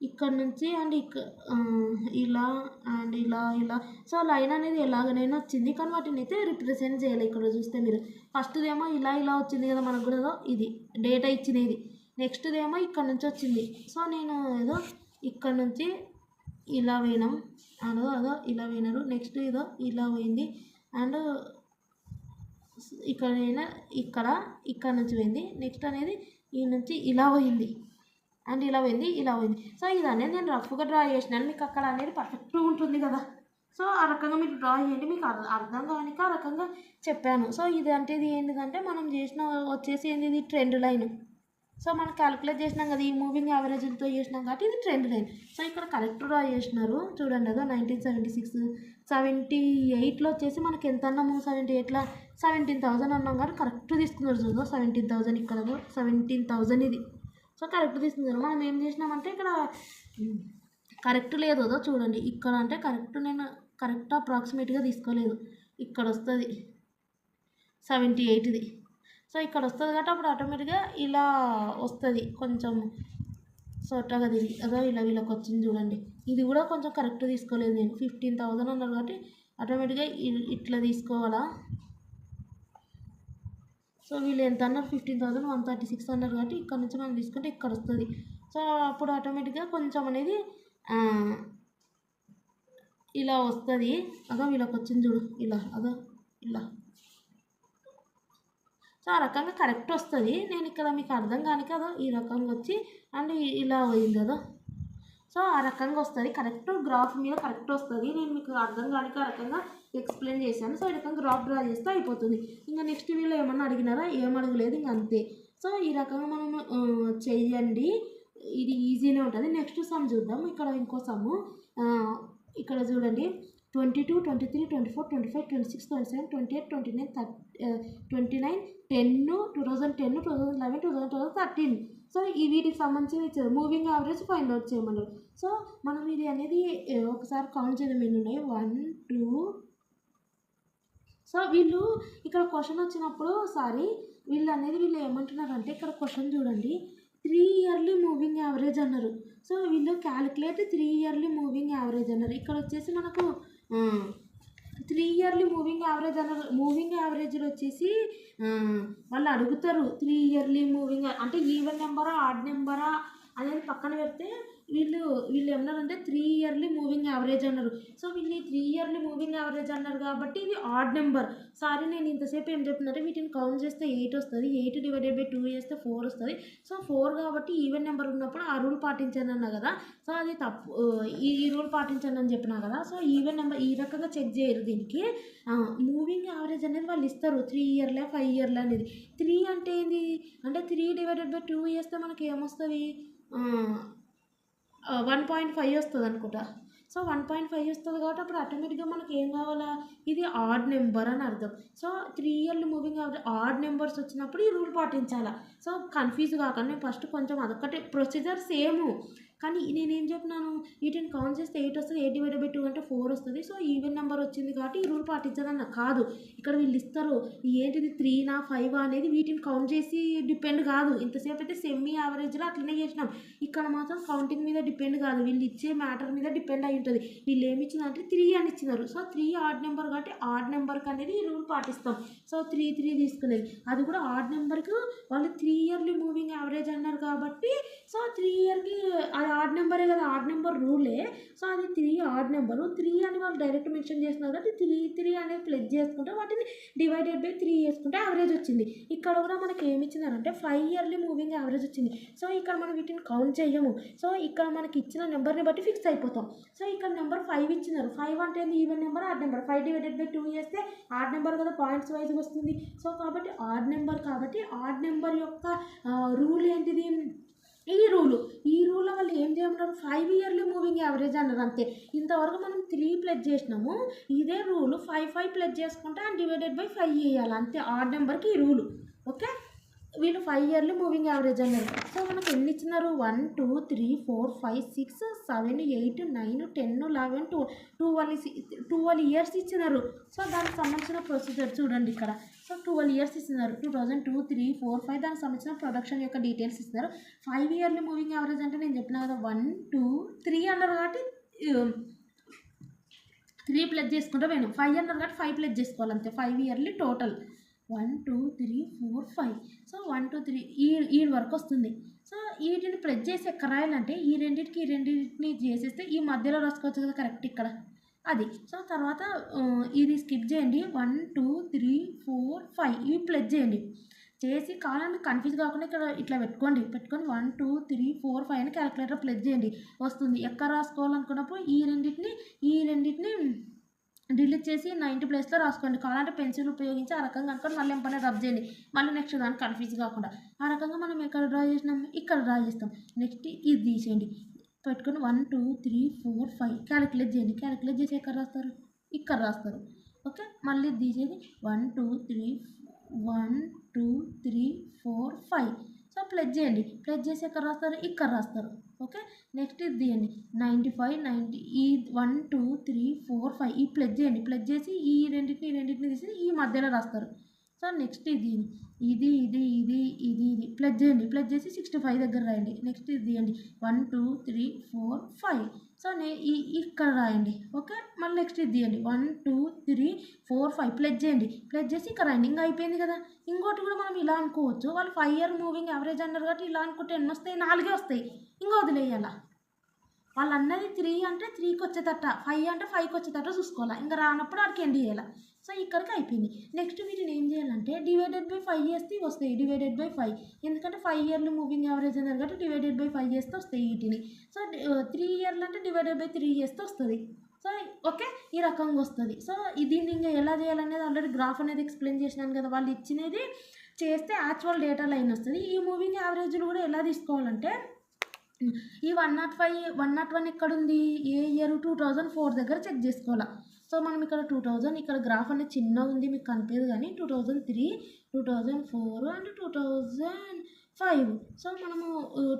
[SPEAKER 2] ఇక్కడ నుంచి అండ్ ఇలా అండ్ ఇలా సో లైన్ అనేది ఎలాగనైనా వచ్చింది. కానీ వాటిని అయితే రిప్రజెంట్ చేయాలి. ఇక్కడ చూస్తే మీరు ఫస్ట్దేమో ఇలా వచ్చింది కదా మనకు కూడా ఇది డేటా ఇచ్చినది. నెక్స్ట్దేమో ఇక్కడ నుంచి వచ్చింది. సో నేను ఏదో ఇక్కడ నుంచి ఇలా పోయినాం అదో ఇలా పోయినారు. నెక్స్ట్ ఏదో ఇలా పోయింది అండ్ ఇక్కడ ఇక్కడ నుంచి పోయింది. నెక్స్ట్ అనేది ఈ నుంచి ఇలా పోయింది అండ్ ఇలా పోయింది. సో ఇది అనేది నేను రఫ్గా డ్రా చేసినాను. మీకు అక్కడ అనేది పర్ఫెక్ట్గా ఉంటుంది కదా. సో ఆ రకంగా మీరు డ్రా చేయండి. మీకు అర్థం కానిక ఆ రకంగా చెప్పాను. సో ఇది అంటే ఇది ఏంటిదంటే మనం చేసిన వచ్చేసి ఏంటి, ఇది ట్రెండ్ లైన్. సో మనం క్యాలిక్యులేట్ చేసినాం కదా, ఈ మూవింగ్ యావరేజ్తో చేసినాం కాబట్టి ఇది ట్రెండ్ లైన్. సో ఇక్కడ కరెక్ట్ డ్రా చేసినారు చూడండి. అదో 1976 78లో వచ్చేసి మనకి ఎంత అన్నాము, 78లో 17,000 అన్నాం కాబట్టి కరెక్ట్ తీసుకున్నారు. చూద్దాం 17,000 ఇక్కడ 17,000 ఇది. సో కరెక్ట్ తీసుకున్నారు. మనం ఏం చేసినామంటే ఇక్కడ కరెక్ట్ లేదు చూడండి. ఇక్కడ అంటే నేను కరెక్ట్ అప్రాక్సిమేట్గా తీసుకోలేదు. ఇక్కడ వస్తుంది 78ది. సో ఇక్కడ వస్తుంది కాబట్టి అప్పుడు ఆటోమేటిక్గా ఇలా వస్తుంది కొంచెం సొట్టగా తిరిగి ఇలా వీళ్ళకి వచ్చింది చూడండి. ఇది కూడా కొంచెం కరెక్ట్ తీసుకోలేదు నేను. 15,000 అన్నారు కాబట్టి ఆటోమేటిక్గా ఇట్లా తీసుకోవాలా. సో వీళ్ళు ఎంత అన్నారు, 15,136 అన్నారు కాబట్టి ఇక్కడ నుంచి మనం తీసుకుంటే ఇక్కడ వస్తుంది. సో అప్పుడు ఆటోమేటిక్గా కొంచెం అనేది ఇలా వస్తుంది. వీళ్ళకి వచ్చింది చూడు ఇలా. సో ఆ రకంగా కరెక్ట్ వస్తుంది. నేను ఇక్కడ మీకు అర్థం కాని కదా ఈ రకంగా వచ్చి అండ్ ఇలా పోయింది కదా. సో ఆ రకంగా వస్తుంది. కరెక్ట్ గ్రాఫ్ మీద కరెక్ట్ వస్తుంది. నేను మీకు అర్థం కానిక ఆ రకంగా ఎక్స్ప్లెయిన్ చేశాను. సో ఈ రకంగా గ్రాఫ్ డ్రా చేస్తే అయిపోతుంది. ఇంకా నెక్స్ట్ వీళ్ళు ఏమన్నా అడిగినారా, ఏం అడగలేదు, ఇంక అంతే. సో ఈ రకంగా మనం చెయ్యండి. ఇది ఈజీనే ఉంటుంది. నెక్స్ట్ సమ్ చూద్దాం. ఇక్కడ ఇంకో సమ్ ఇక్కడ చూడండి. 22, 23, 24, 25, 26, 27, 28, 29, 29, 10, 2010, 2011, 2013. సో ఈ వీటికి సంబంధించి మూవింగ్ యావరేజ్ ఫైండ్ అవుట్ చేయమన్నారు. సో మనం ఇది అనేది ఒకసారి కౌంట్ చేయడం ఎన్ని ఉన్నాయి, 1 2. సో వీళ్ళు ఇక్కడ క్వశ్చన్ వచ్చినప్పుడు వీళ్ళు ఏమంటున్నారంటే ఇక్కడ క్వశ్చన్ చూడండి, 3 ఇయర్లీ మూవింగ్ యావరేజ్ అన్నారు. సో వీళ్ళు క్యాలిక్యులేట్ 3 ఇయర్లీ మూవింగ్ యావరేజ్ అన్నారు. ఇక్కడ వచ్చేసి మనకు 3 ఇయర్లీ మూవింగ్ యావరేజ్ అన్నారు. మూవింగ్ యావరేజ్లో వచ్చేసి వాళ్ళు అడుగుతారు 3 ఇయర్లీ మూవింగ్ అంటే ఈవెన్ నెంబరా ఆడ్ నెంబరా అనేది పక్కన పెడితే వీళ్ళు ఏమన్నారంటే 3 ఇయర్లీ మూవింగ్ యావరేజ్ అన్నారు. సో వీళ్ళు 3 ఇయర్లీ మూవింగ్ యావరేజ్ అన్నారు కాబట్టి ఇది ఆడ్ నెంబర్. నేను ఇంతసేపు ఏం చెప్తున్నారంటే వీటిని కౌంట్ చేస్తే 8 వస్తుంది. 8 డివైడెడ్ బై 2 చేస్తే 4 వస్తుంది. సో 4 కాబట్టి ఈవెన్ నెంబర్ ఉన్నప్పుడు ఆ రూల్ పాటించండి అన్నా కదా. సో అది తప్పు, ఈ రూల్ పాటించండి అని చెప్పినా కదా. సో ఈవెన్ నెంబర్ ఈ రకంగా చెక్ చేయరు. దీనికి మూవింగ్ యావరేజ్ అనేది వాళ్ళు ఇస్తారు 3 ఇయర్లే 5 ఇయర్లే అనేది. 3 అంటే ఏంది అంటే 3 డివైడెడ్ బై 2 చేస్తే మనకి ఏమొస్తుంది, 1.5 వస్తుంది అనుకుంటా. సో 1.5 వస్తుంది కాబట్టి అప్పుడు ఆటోమేటిక్గా మనకి ఏం కావాలా, ఇది ఆడ్ నెంబర్ అని అర్థం. సో 3 ఇయర్లు మూవింగ్ యావరేజ్ ఆడ్ నెంబర్స్ వచ్చినప్పుడు ఈ రూల్ పాటించాలా. సో కన్ఫ్యూజ్ కాకుండా ఫస్ట్ కొంచెం అదొక్కటి ప్రొసీజర్ సేమ్. కానీ నేనేం చెప్పినాను, వీటిని కౌంట్ చేస్తే 8 వస్తుంది. 8 డివైడెడ్ బై 2 అంటే 4 వస్తుంది. సో ఈవెన్ నెంబర్ వచ్చింది కాబట్టి ఈ రూల్ పాటించాలన్న కాదు. ఇక్కడ వీళ్ళు ఇస్తారు ఏంటిది 3నా 5 అనేది వీటిని కౌంట్ చేసి డిపెండ్ కాదు. ఇంతసేపు అయితే సెమీ యావరేజ్లో అట్లనే చేసినాం. ఇక్కడ మాత్రం కౌంటింగ్ మీద డిపెండ్ కాదు, వీళ్ళు ఇచ్చే మ్యాటర్ మీద డిపెండ్ అయి ఉంటుంది. వీళ్ళు ఏమి ఇచ్చినారంటే 3 అని ఇచ్చినారు. సో 3 ఆడ్ నెంబర్ కాబట్టి ఆడ్ నెంబర్కి అనేది ఈ రూల్ పాటిస్తాం. సో 3 తీసుకునేది అది కూడా ఆడ్ నెంబర్కి వాళ్ళు 3 ఇయర్లీ మూవింగ్ యావరేజ్ అన్నారు కాబట్టి సో 3 ఇయర్కి అది ఆడ్ నెంబరే కదా, ఆడ్ నెంబర్ రూలే. సో అది 3 ఆడ్ నెంబరు. 3 అని వాళ్ళు డైరెక్ట్ మెన్షన్ చేస్తున్నారు కాబట్టి 3 అనేది ప్లస్ చేసుకుంటే వాటిని డివైడెడ్ బై 3 చేసుకుంటే యావరేజ్ వచ్చింది. ఇక్కడ కూడా మనకి ఏమి ఇచ్చినారంటే 5 ఇయర్లీ మూవింగ్ యావరేజ్ వచ్చింది. సో ఇక్కడ మనం వీటిని కౌంట్ చేయము. సో ఇక్కడ మనకి ఇచ్చిన నెంబర్ని బట్టి ఫిక్స్ అయిపోతాం. సో ఇక్కడ నెంబర్ 5 ఇచ్చినారు. 5 అంటే even number odd number. 5 divided by 2 చేస్తే ఆడ్ నెంబర్ కదా, పాయింట్స్ వైజ్ వస్తుంది. సో కాబట్టి ఆడ్ నెంబర్ యొక్క రూల్ ఏంటిది, ఈ రూల్ వాళ్ళు ఏం చేయమన్నారు, 5 ఇయర్లీ మూవింగ్ యావరేజ్ అన్నారు అంతే. ఇంతవరకు మనం 3 ప్లస్ చేసినాము, ఇదే రూల్ 5 ప్లస్ చేసుకుంటే అండ్ డివైడెడ్ బై 5 చేయాలి అంతే. ఆడ్ నెంబర్కి ఈ రూలు. ఓకే, వీళ్ళు 5 ఇయర్లీ మూవింగ్ యావరేజ్ అన్నారు. సో మనకు ఎన్ని ఇచ్చినారు, 1 2 3 4 5 6 7 8 9 10 11 12 ఇయర్స్ ఇచ్చినారు. సో దానికి సంబంధించిన ప్రొసీజర్ చూడండి ఇక్కడ. సో 12 ఇయర్స్ ఇస్తున్నారు, 2002 3 4 5 దానికి సంబంధించిన ప్రొడక్షన్ యొక్క డీటెయిల్స్ ఇస్తున్నారు. 5 ఇయర్లీ మూవింగ్ యావరేజ్ అంటే నేను చెప్పిన కదా 1 2 3 అన్నారు కాబట్టి 3 ప్లస్ చేసుకుంటే పోయినాం. 5 అన్నారు కాబట్టి 5 ప్లస్ చేసుకోవాలి అంతే. 5 ఇయర్లీ టోటల్ 1 2 3 4 5. సో 1 2 3 ఈ వరకు వస్తుంది. సో వీటిని ప్రెస్ చేసి ఎక్కడ రాయాలంటే ఈ రెండింటిని చేసేస్తే ఈ మధ్యలో రాసుకోవచ్చు కదా కరెక్ట్ ఇక్కడ అది. సో తర్వాత ఇది స్కిప్ చేయండి, 1 2 3 4 5 ఇవి ప్లస్ చేయండి. చేసి కావాలని కన్ఫ్యూజ్ కాకుండా ఇక్కడ ఇట్లా పెట్టుకొని 1 2 3 4 5 అని క్యాలిక్యులేటర్ ప్లస్ చేయండి వస్తుంది. ఎక్కడ రాసుకోవాలనుకున్నప్పుడు ఈ రెండింటిని డిలీట్ చేసి 90 ప్లేస్లో రాసుకోండి. కావాలంటే పెన్సిల్ ఉపయోగించి ఆ రకంగా అనుకోండి, మళ్ళీ ఎంపైనా రబ్ చేయండి. మళ్ళీ నెక్స్ట్ దానికి కన్ఫ్యూజ్ కాకుండా ఆ రకంగా మనం ఎక్కడ డ్రా చేసినాం ఇక్కడ డ్రా చేస్తాం. నెక్స్ట్ ఇది తీసేయండి, పెట్టుకొని 1 2 3 4 5 క్యాలిక్యులేట్ చేయండి. క్యాలిక్యులేట్ చేసి ఎక్కడ రాస్తారు, ఇక్కడ రాస్తారు. ఓకే, మళ్ళీ తీసేది 1 2 3 1 2 3 4 5. సో ప్లస్ చేయండి, ప్లస్ చేసి ఎక్కడ రాస్తారు, ఇక్కడ రాస్తారు. ఓకే, నెక్స్ట్ ఇది తీయండి 95 90 ఈ 1 2 3 4 5 ఈ ప్లస్ చేయండి. ప్లస్ చేసి ఈ రెండింటిని తీసి ఈ మధ్యలో రాస్తారు. సో నెక్స్ట్ ఇది ప్లస్ చేయండి. ప్లస్ చేసి 65 దగ్గర రాయండి. నెక్స్ట్ ఇది తీయండి 1 2 3 4 5. సో ఇక్కడ రాయండి. ఓకే, మళ్ళీ నెక్స్ట్ ఇది తీయండి 1 2 3 4 5 ప్లస్ చేయండి. ప్లస్ చేసి ఇక్కడ రాయండి. ఇంకా అయిపోయింది కదా. ఇంకోటి కూడా మనం ఇలా అనుకోవచ్చు, వాళ్ళు 5 ఇయర్ మూవింగ్ యావరేజ్ అన్నారు కాబట్టి ఇలా అనుకుంటే ఎన్ని వస్తాయి, 4 వస్తాయి. ఇంకా వదిలేయాల. వాళ్ళు అన్నది 3 అంటే 3కి వచ్చేటట్ట, 5 అంటే 5కి వచ్చేటట్ట చూసుకోవాలి. ఇంకా రానప్పుడు ఆడికి ఎండ్ చేయాలి. సో ఇక్కడికి అయిపోయింది. నెక్స్ట్ వీటిని ఏం చేయాలంటే డివైడెడ్ బై 5 చేస్తే వస్తాయి. డివైడెడ్ బై 5 ఎందుకంటే 5 ఇయర్లు మూవింగ్ యావరేజ్ అన్నారు కాబట్టి డివైడెడ్ బై 5 చేస్తే వస్తాయి వీటిని. సో 3 ఇయర్లు అంటే డివైడెడ్ బై 3 చేస్తే వస్తుంది. సో ఓకే, ఈ రకంగా వస్తుంది. సో దీన్ని ఇంకా ఎలా చేయాలనేది ఆల్రెడీ గ్రాఫ్ అనేది ఎక్స్ప్లెయిన్ చేసినాను కదా. వాళ్ళు ఇచ్చినది చేస్తే యాక్చువల్ డేటా లైన్ వస్తుంది. ఈ మూవింగ్ యావరేజ్లు కూడా ఎలా తీసుకోవాలంటే ఈ 101 ఎక్కడుంది, ఏ ఇయర్ 2004 దగ్గర చెక్ చేసుకోవాలి. సో మనం ఇక్కడ 2000 ఇక్కడ గ్రాఫ్ అనేది చిన్నగా ఉంది మీకు కనిపించదు కానీ 2003 2004 అండ్ 2005. సో మనము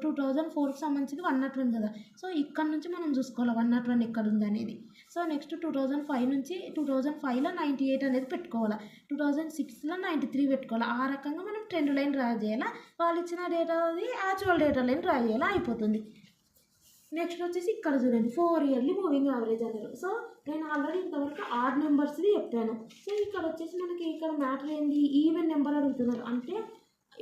[SPEAKER 2] 2004కి సంబంధించింది 101 కదా. సో ఇక్కడ నుంచి మనం చూసుకోవాలి 101 ఎక్కడ ఉంది అనేది. సో నెక్స్ట్ 2005 నుంచి 2005లో 98 అనేది పెట్టుకోవాలి, 2006లో 93 పెట్టుకోవాలి. ఆ రకంగా మనం ట్రెండ్ లైన్ డ్రా చేయాలి. వాళ్ళు ఇచ్చిన డేటా అది యాక్చువల్ డేటా లైన్ డ్రా చేయాలి, అయిపోతుంది. నెక్స్ట్ వచ్చేసి ఇక్కడ చూడండి 4 ఇయర్లీ మూవింగ్ యావరేజ్ అన్నారు. సో నేను ఆల్రెడీ ఇంతవరకు ఆడ్ నెంబర్స్ది చెప్పాను. సో ఇక్కడ వచ్చేసి మనకి ఇక్కడ మ్యాటర్ ఏంది, ఈవెన్ నెంబర్ అడుగుతున్నారు. అంటే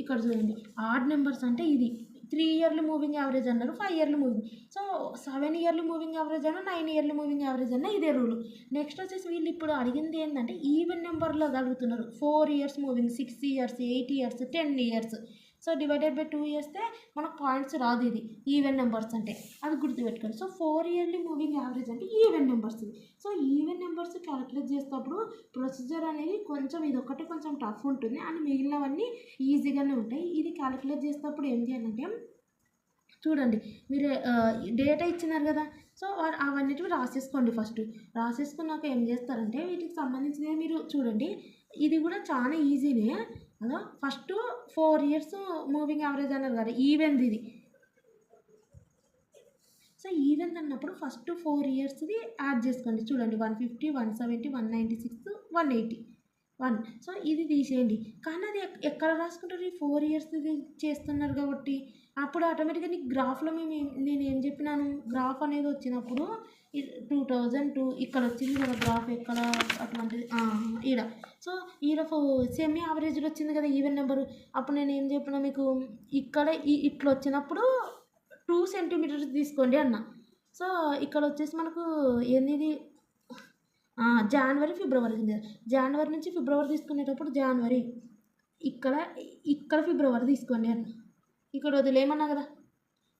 [SPEAKER 2] ఇక్కడ చూడండి ఆడ్ నెంబర్స్ అంటే ఇది 3 ఇయర్లీ మూవింగ్ యావరేజ్ అన్నారు, 5 yearly moving. So 7 yearly moving average అన్నా 9 ఇయర్లీ మూవింగ్ యావరేజ్ అన్నా ఇదే రూలు. నెక్స్ట్ వచ్చేసి వీళ్ళు ఇప్పుడు అడిగింది ఏంటంటే ఈవెన్ నెంబర్లో అడుగుతున్నారు. 4 years moving, 6 years, 8 years, 10 years. So divided by 2 చేస్తే మనకు పాయింట్స్ రాదు, ఇది ఈవెన్ నెంబర్స్ అంటే అది గుర్తుపెట్టుకోండి. సో 4 ఇయర్లీ మూవింగ్ యావరేజ్ అంటే even numbers. So even numbers calculate చేసేటప్పుడు ప్రొసీజర్ అనేది కొంచెం ఇది ఒకటి కొంచెం టఫ్ ఉంటుంది అని మిగిలినవన్నీ ఈజీగానే ఉంటాయి. ఇది క్యాలిక్యులేట్ చేసేటప్పుడు ఏం చేయాలంటే చూడండి మీరు డేటా ఇచ్చినారు కదా. సో అవన్నిటివి రాసేసుకోండి. ఫస్ట్ రాసేసుకున్నాక ఏం చేస్తారంటే వీటికి సంబంధించినవి మీరు చూడండి. ఇది కూడా చాలా ఈజీనే కదా. ఫస్ట్ 4 ఇయర్స్ మూవింగ్ యావరేజ్ అన్నారు కదా, ఈవెన్ది ఇది. సో ఈవెన్ అన్నప్పుడు ఫస్ట్ 4 ఇయర్స్ది యాడ్ చేసుకోండి. చూడండి 150 170 196 181. సో ఇది తీసేయండి. కానీ అది ఎక్కడ రాసుకుంటారు, ఈ 4 ఇయర్స్ది చేస్తున్నారు కాబట్టి అప్పుడు ఆటోమేటిక్గా నీకు గ్రాఫ్లో నేను ఏం చెప్పినాను, గ్రాఫ్ అనేది వచ్చినప్పుడు 2002 ఇక్కడ వచ్చింది కదా గ్రాఫ్, ఎక్కడ అటువంటిది ఈడ. సో ఈడ సెమీ యావరేజ్లో వచ్చింది కదా ఈవెన్ నెంబరు. అప్పుడు నేను ఏం చెప్పినా మీకు, ఇక్కడ ఇట్లా వచ్చినప్పుడు 2 సెంటీమీటర్స్ తీసుకోండి అన్న. సో ఇక్కడ వచ్చేసి మనకు ఎనిమిది జనవరి ఫిబ్రవరి ఉంది కదా. జనవరి నుంచి ఫిబ్రవరి తీసుకునేటప్పుడు జనవరి, ఇక్కడ ఫిబ్రవరి తీసుకోండి అన్న. ఇక్కడ వదిలేయమన్నా కదా,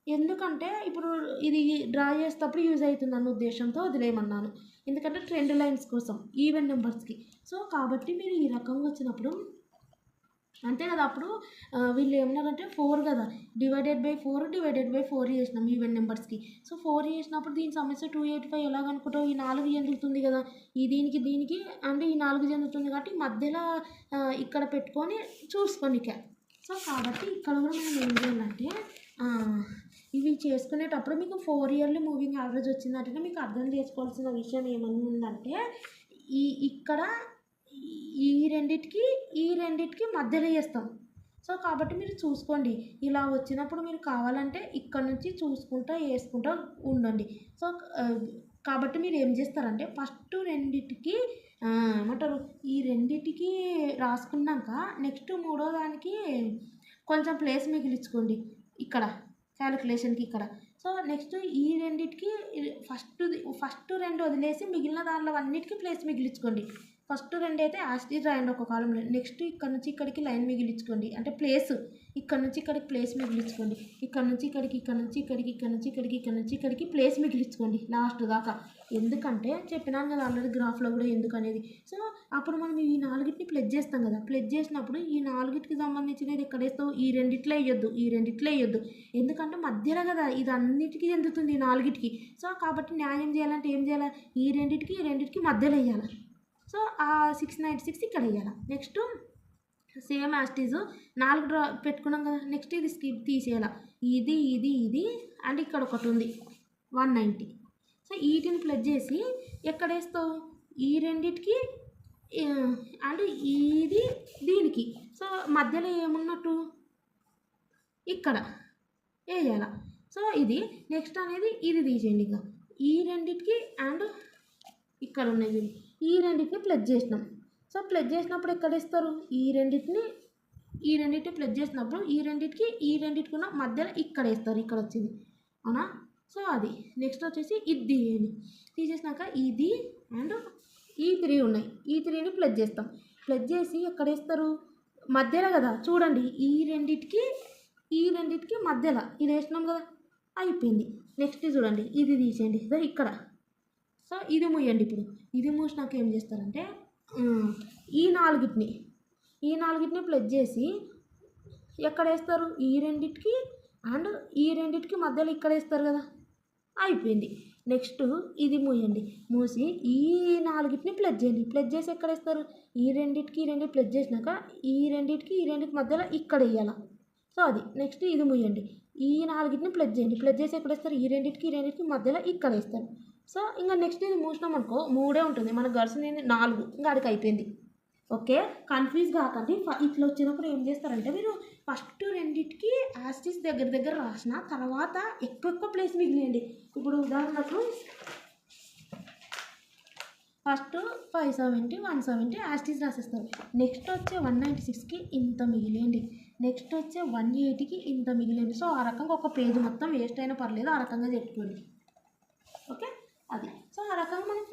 [SPEAKER 2] ఎందుకంటే ఇప్పుడు ఇది డ్రా చేసేటప్పుడు యూజ్ అవుతుంది అన్న ఉద్దేశంతో వదిలేయమన్నాను. ఎందుకంటే ట్రెండ్ లైన్స్ కోసం ఈవెన్ నెంబర్స్కి. సో కాబట్టి మీరు ఈ రకంగా వచ్చినప్పుడు అంతే కదా. అప్పుడు వీళ్ళు ఏమన్నారంటే 4 కదా, డివైడెడ్ బై 4 చేసినాం ఈవెన్ నెంబర్స్కి. సో 4 చేసినప్పుడు దీని సమస్య 285 ఎలా కనుక్కుంటావు, ఈ 4 చెందుతుంది కదా, ఈ దీనికి అంటే ఈ 4 చెందుతుంది కాబట్టి మధ్యలో ఇక్కడ పెట్టుకొని చూసుకోండి ఇక. సో కాబట్టి ఇక్కడ కూడా మనం ఏం చేయాలంటే ఇవి చేసుకునేటప్పుడు మీకు 4 ఇయర్లీ మూవింగ్ యావరేజ్ వచ్చిందంటే మీకు అర్థం చేసుకోవాల్సిన విషయం ఏమన్నా ఉందంటే ఇక్కడ ఈ రెండిటికి మధ్యలో చేస్తాం. సో కాబట్టి మీరు చూసుకోండి, ఇలా వచ్చినప్పుడు మీరు కావాలంటే ఇక్కడ నుంచి చూసుకుంటా వేసుకుంటా ఉండండి. సో కాబట్టి మీరు ఏం చేస్తారంటే ఫస్ట్ రెండిటికి ఏమంటారు, ఈ రెండిటికి రాసుకున్నాక నెక్స్ట్ మూడో దానికి కొంచెం ప్లేస్ మిగిలించుకోండి ఇక్కడ క్యాలిక్యులేషన్కి ఇక్కడ. సో నెక్స్ట్ ఈ రెండిటికి ఫస్ట్ 2 వదిలేసి మిగిలిన దానిలో అన్నిటికీ ప్లేస్ మిగిలించుకోండి. ఫస్ట్ 2 అయితే యాస్టీజ్ రాయండి ఒక కాలంలో. నెక్స్ట్ ఇక్కడ నుంచి ఇక్కడికి లైన్ మిగిలించుకోండి, అంటే ప్లేస్ ఇక్కడ నుంచి ఇక్కడికి ప్లేస్ మిగిలించుకోండి. ఇక్కడ నుంచి ఇక్కడికి, ఇక్కడ నుంచి ఇక్కడికి, ఇక్కడ నుంచి ఇక్కడికి, ఇక్కడ నుంచి ఇక్కడికి ప్లేస్ మిగిలించుకోండి లాస్ట్ దాకా. ఎందుకంటే చెప్పినాను కదా ఆల్రెడీ గ్రాఫ్లో కూడా ఎందుకు అనేది. సో అప్పుడు మనం ఈ 4టిని ప్లస్ చేస్తాం కదా, ప్లస్ చేసినప్పుడు ఈ 4టికి సంబంధించినది ఎక్కడ వేస్తావు, ఈ రెండిట్లో వేయొద్దు. ఎందుకంటే మధ్యలో కదా ఇది అన్నిటికీ చెందుతుంది 4టికి. సో కాబట్టి న్యాయం చేయాలంటే ఏం చేయాలి, ఈ రెండిటికి మధ్యలో వేయాలి. సో ఆ 696 ఇక్కడ వేయాలి. నెక్స్ట్ సేమ్ యాస్టీజ్ 4 డ్రా పెట్టుకున్నాం కదా, నెక్స్ట్ ఇది స్కిప్ తీసేయాలి. ఇది అండ్ ఇక్కడ ఒకటి ఉంది 190. సో వీటిని ప్లస్ చేసి ఎక్కడ వేస్తావు, ఈ రెండిటికి అండ్ ఇది దీనికి. సో మధ్యలో ఏమున్నట్టు ఇక్కడ వేయాల. సో ఇది నెక్స్ట్ అనేది ఇది తీసేయండి. ఇక ఈ రెండిటికి అండ్ ఇక్కడ ఉన్నది ఈ రెండింటిని ప్లస్ చేసినాం. సో ప్లస్ చేసినప్పుడు ఎక్కడ వేస్తారు, ఈ రెండింటిని ప్లస్ చేసినప్పుడు ఈ రెండింటికి ఉన్న మధ్యలో ఇక్కడ వేస్తారు, ఇక్కడ వచ్చింది అవునా. సో అది నెక్స్ట్ వచ్చేసి ఇది తీయండి. తీసేసినాక ఇది అండ్ ఈ 3 ఉన్నాయి, ఈ 3ని ప్లస్ చేస్తాం. ప్లస్ చేసి ఎక్కడ వేస్తారు, మధ్యలో కదా చూడండి, ఈ రెండింటికి మధ్యలో ఇది వేసినాం కదా, అయిపోయింది. నెక్స్ట్ చూడండి ఇది తీసేయండి ఇక్కడ. సో ఇది మూయండి. ఇప్పుడు ఇది మూసినాక ఏం చేస్తారంటే ఈ 4టిని ప్లస్ చేసి ఎక్కడ వేస్తారు, ఈ రెండిటికి అండ్ ఈ రెండిటికి మధ్యలో ఇక్కడ వేస్తారు కదా, అయిపోయింది. నెక్స్ట్ ఇది మూయండి. మూసి ఈ 4టిని ప్లస్ చేయండి. ప్లస్ చేసి ఎక్కడ వేస్తారు, ఈ రెండిటికి ప్లస్ చేసినాక ఈ రెండిటికి మధ్యలో ఇక్కడ వేయాలి. సో అది నెక్స్ట్ ఇది మూయండి. ఈ 4టిని ప్లస్ చేయండి. ప్లస్ చేసి ఎక్కడ వేస్తారు, ఈ రెండిటికి మధ్యలో ఇక్కడ వేస్తారు. సో ఇంకా నెక్స్ట్ ఇది మూసినాం అనుకో 3 ఉంటుంది, మనకు గడిచింది 4, ఇంకా అడికి అయిపోయింది. ఓకే, కన్ఫ్యూజ్ కాకండి. ఇట్లా వచ్చినప్పుడు ఏం చేస్తారంటే మీరు ఫస్ట్ రెండిటికి యాస్టీస్ దగ్గర రాసిన తర్వాత ఎక్కువ ప్లేస్ మిగిలియండి. ఇప్పుడు ఉదాహరణకు ఫస్ట్ 570, 170 యాస్టీస్ రాసేస్తారు. నెక్స్ట్ వచ్చే 196కి ఇంత మిగిలేయండి. నెక్స్ట్ వచ్చే 180కి ఇంత మిగిలేయండి. సో ఆ రకంగా ఒక పేజ్ మొత్తం వేస్ట్ అయినా పర్లేదు, ఆ రకంగా చెప్పుకోండి. ఓకే అది. సో ఆ రకంగా మనం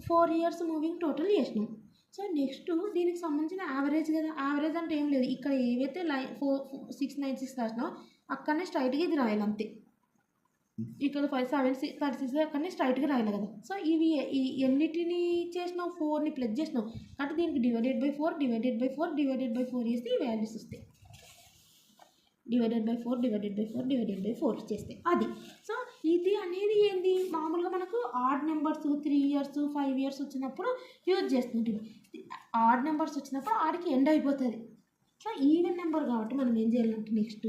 [SPEAKER 2] 4 ఇయర్స్ మూవింగ్ టోటల్ చేసినాం. సో నెక్స్ట్ దీనికి సంబంధించిన యావరేజ్ కదా, యావరేజ్ అంటే ఏం లేదు, ఇక్కడ ఏవైతే 696 రాసినావు అక్కడనే స్ట్రైట్గా ఇది రాయాలి అంతే. ఇక్కడ 576 అక్కడనే స్ట్రైట్గా రాయాలి కదా. సో ఇవి ఎన్నిటిని చేసినావు, 4ని ప్లస్ చేసినావు కాబట్టి దీనికి డివైడెడ్ బై 4 చేస్తే ఈ వాల్యూస్ వస్తాయి. డివైడెడ్ బై 4 చేస్తే అది. సో ఇది అనేది ఏంది, మామూలుగా మనకు ఆడ్ నెంబర్స్ 3 ఇయర్స్ 5 ఇయర్స్ వచ్చినప్పుడు యూజ్ చేస్తుంటుంది. ఆడ్ నెంబర్స్ వచ్చినప్పుడు ఆడికి ఎండ్ అయిపోతుంది. సో ఈవెన్ నెంబర్ కాబట్టి మనం ఏం చేయాలంటే నెక్స్ట్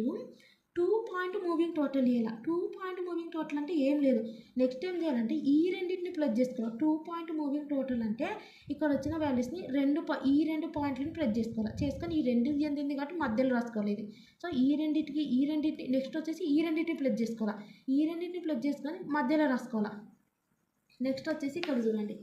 [SPEAKER 2] 2 పాయింట్ మూవింగ్ టోటల్ చేయాలి. 2 పాయింట్ మూవింగ్ టోటల్ అంటే ఏం లేదు, నెక్స్ట్ ఏం చేయాలంటే ఈ రెండింటిని ప్లస్ చేసుకోవాలి. 2 పాయింట్ మూవింగ్ టోటల్ అంటే ఇక్కడ వచ్చిన వాల్యూస్ని ఈ 2 పాయింట్లను ప్లస్ చేసుకోవాలి. చేసుకొని ఈ 2 చెందింది కాబట్టి మధ్యలో రాసుకోవాలి ఇది. సో ఈ రెండింటిని నెక్స్ట్ వచ్చేసి ఈ రెండింటిని ప్లస్ చేసుకోవాలి. ఈ రెండింటిని ప్లస్ చేసుకొని మధ్యలో రాసుకోవాలి. నెక్స్ట్ వచ్చేసి ఇక్కడ చూడండి.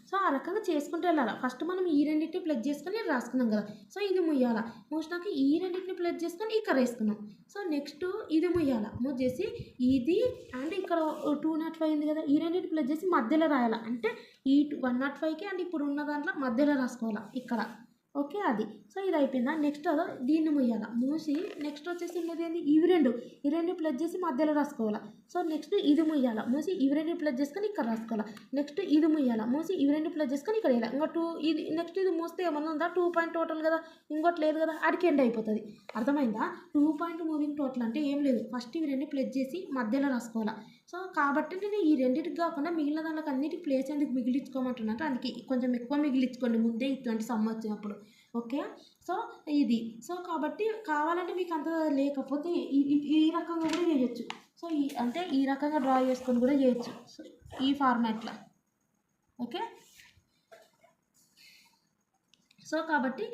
[SPEAKER 2] సో ఆ రకంగా చేసుకుంటూ వెళ్ళాలి. ఫస్ట్ మనం ఈ రెండింటిని ప్లస్ చేసుకొని రాసుకున్నాం కదా, సో ఇది ముయ్యాల. మూసినాక ఈ రెండింటిని ప్లస్ చేసుకొని ఇక్కడ వేసుకున్నాం. సో నెక్స్ట్ ఇది ముయ్యాల. మూవ్ చేసి ఇది అండ్ ఇక్కడ 205 ఉంది కదా, ఈ రెండింటిని ప్లస్ చేసి మధ్యలో రాయాలి. అంటే ఈ 105కి అండ్ ఇప్పుడు ఉన్న దాంట్లో మధ్యలో రాసుకోవాలి ఇక్కడ. ఓకే అది. సో ఇది అయిపోయిందా. నెక్స్ట్ అదో దీన్ని ముయ్యాల, మూసి నెక్స్ట్ వచ్చేసి ఉన్నది ఏంది ఈ రెండు ప్లస్ చేసి మధ్యలో రాసుకోవాలి. సో నెక్స్ట్ ఇది ముయ్యాల, మూసి ఇవి రెండు ప్లస్ చేసుకొని ఇక్కడ రాసుకోవాలి. నెక్స్ట్ ఇది ముయ్యాల, మూసి ఇవి రెండు ప్లస్ చేసుకొని ఇక్కడ వేయాలి. ఇంకా 2 ఇది నెక్స్ట్ ఇది మూస్తే ఏమన్నా ఉందా, 2 పాయింట్ టోటల్ కదా, ఇంకోటి లేదు కదా, అడికి ఎండ్ అయిపోతుంది. అర్థమైందా. 2 పాయింట్ మూవింగ్ టోటల్ అంటే ఏం లేదు, ఫస్ట్ ఇవి రెండు ప్లస్ చేసి మధ్యలో రాసుకోవాలి. సో కాబట్టి నేను ఈ రెండింటికి కాకుండా మిగిలిన దానికి అన్నిటికి ప్లేస్ ఎందుకు మిగిలించుకోమంటున్నట్టు, అందుకే కొంచెం ఎక్కువ మిగిలించుకోండి ముందే ఇట్లాంటి సమ్ వచ్చినప్పుడు. ఓకే. సో ఇది సో కాబట్టి కావాలంటే మీకు అంత లేకపోతే ఈ రకంగా కూడా చేయొచ్చు. సో అంటే ఈ రకంగా డ్రా చేసుకొని కూడా చేయొచ్చు, సో ఈ ఫార్మాట్లో. ఓకే. సో కాబట్టి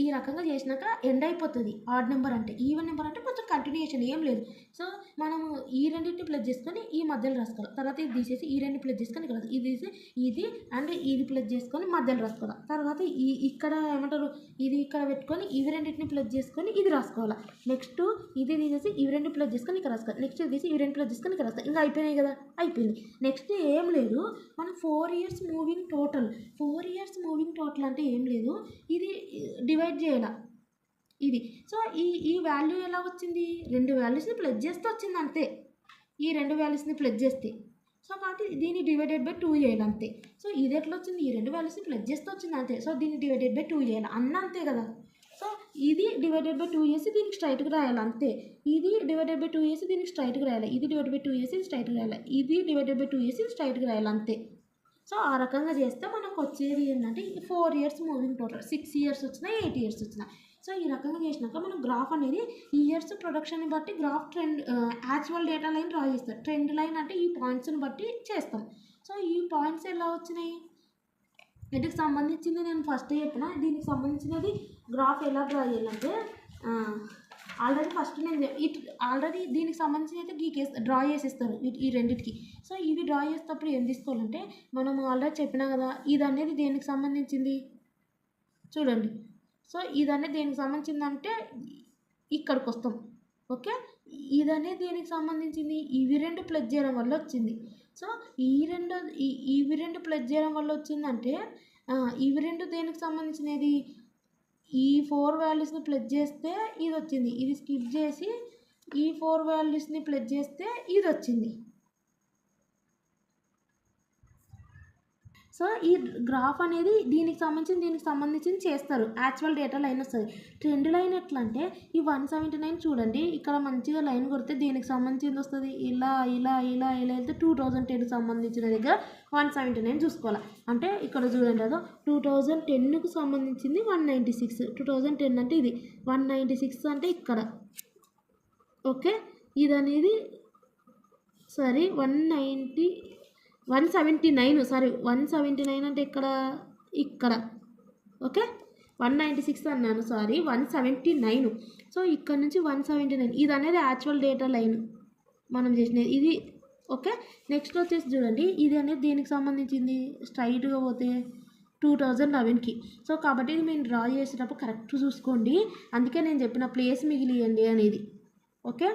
[SPEAKER 2] ఈ రకంగా చేసినాక ఎండ్ అయిపోతుంది. ఆడ్ నెంబర్ అంటే, ఈవెన్ నెంబర్ అంటే కొంచెం కంటిన్యూషన్ ఏం లేదు. సో మనము ఈ రెండింటిని ప్లస్ చేసుకొని ఈ మధ్యలో రాసుకోవాలి. తర్వాత ఇది తీసేసి ఈ రెండు ప్లస్ చేసుకొని ఇక్కడ ఇది తీసి ఇది అండ్ ఇది ప్లస్ చేసుకొని మధ్యలో రాసుకోవాలి. తర్వాత ఇక్కడ ఏమంటారు, ఇది ఇక్కడ పెట్టుకొని ఇవి రెండింటిని ప్లస్ చేసుకొని ఇది రాసుకోవాలి. నెక్స్ట్ ఇది తీసేసి ఇవి రెండు ప్లస్ చేసుకొని ఇక్కడ రాసుకోవాలి. నెక్స్ట్ ఇది తీసి ఇవి రెండు ప్లస్ చేసుకొని ఇక్కడ రాసుకోవాలి. ఇంకా అయిపోయినాయి కదా, అయిపోయింది. నెక్స్ట్ ఏం లేదు, మనం 4 years moving total. 4 years moving total అంటే ఏం లేదు, ఇది డివైడ్ చేయాల ఇది. సో ఈ వాల్యూ ఎలా వచ్చింది, 2 వాల్యూస్ని ప్లస్ చేస్తే వచ్చింది అంతే. ఈ 2 వాల్యూస్ని ప్లస్ చేస్తే, సో కాబట్టి దీన్ని డివైడెడ్ బై 2 చేయాలి అంతే. సో ఇది ఎట్లా వచ్చింది, ఈ 2 వాల్యూస్ని ప్లస్ చేస్తే వచ్చింది అంతే. సో దీన్ని డివైడెడ్ బై 2 చేయాలి అన్న అంతే కదా. సో ఇది డివైడెడ్ బై 2 చేసి దీనికి స్ట్రైట్గా రాయాలి అంతే. ఇది డివైడెడ్ బై 2 చేసి దీనికి స్ట్రైట్గా రాయాలి. ఇది డివైడెడ్ బై 2 చేసి ఇది స్ట్రైట్గా రాయాలి. ఇది డివైడెడ్ బై 2 చేసి ఇది స్ట్రైట్గా రాయాలి అంతే. సో ఆ రకంగా చేస్తే మనకు వచ్చేది ఏంటంటే 4 years మూవింగ్ టోటల్. 6 years వచ్చినా 8 years వచ్చినా. సో ఈ రకంగా చేసినాక మనం గ్రాఫ్ అనేది ఈ ఇయర్స్ ప్రొడక్షన్ని బట్టి graph trend actual data line draw చేస్తాం. ట్రెండ్ లైన్ అంటే ఈ పాయింట్స్ని బట్టి చేస్తాం. సో ఈ పాయింట్స్ ఎలా వచ్చినాయి, వీటికి సంబంధించింది నేను ఫస్ట్ చెప్పిన. దీనికి సంబంధించినది గ్రాఫ్ ఎలా డ్రా చేయాలంటే ఆల్రెడీ ఫస్ట్ నేను ఆల్రెడీ దీనికి సంబంధించి అయితే డ్రా చేసేస్తారు ఈ రెండింటికి. సో ఇవి డ్రా చేసేటప్పుడు ఏం తీసుకోవాలంటే మనం ఆల్రెడీ చెప్పినా కదా, ఇది అనేది దేనికి సంబంధించింది చూడండి. సో ఇది అనేది దేనికి సంబంధించింది అంటే ఇక్కడికి వస్తాం. ఓకే. ఇది అనేది దేనికి సంబంధించింది, ఇవి రెండు ప్లస్ చేయడం వల్ల వచ్చింది. సో ఇవి రెండు ప్లస్ చేయడం వల్ల వచ్చిందంటే ఇవి రెండు దేనికి సంబంధించినది, ఈ 4 వాల్యూస్ని ప్లస్ చేస్తే ఇది వచ్చింది. ఇది స్కిప్ చేసి ఈ 4 వాల్యూస్ని ప్లస్ చేస్తే ఇది వచ్చింది. సో ఈ గ్రాఫ్ అనేది దీనికి సంబంధించింది చేస్తారు. యాక్చువల్ డేటా లైన్ వస్తుంది. ట్రెండ్ లైన్ ఎట్లా అంటే ఈ 179 చూడండి, ఇక్కడ మంచిగా లైన్ కొడితే దీనికి సంబంధించింది వస్తుంది. ఇలా ఇలా ఇలా ఇలా వెళ్తే 2010కి సంబంధించిన దగ్గర 179 చూసుకోవాలి. అంటే ఇక్కడ చూడండి, అదో 2010కు సంబంధించింది 196. 2010 అంటే ఇది 196 అంటే ఇక్కడ. ఓకే. ఇది అనేది సారీ 179 సారీ 179 అంటే ఇక్కడ. ఓకే. 196 అన్నాను, సారీ 179. సో ఇక్కడ నుంచి 179 ఇది అనేది యాక్చువల్ డేటా లైన్ మనం చేసినది ఇది. ఓకే. నెక్స్ట్ వచ్చేసి చూడండి, ఇది అనేది దేనికి సంబంధించింది, స్ట్రైట్గా పోతే 2011కి. సో కాబట్టి ఇది మేము డ్రా చేసేటప్పుడు కరెక్ట్ చూసుకోండి. అందుకే నేను చెప్పిన ప్లేస్ మిగిలియండి అనేది. ఓకే.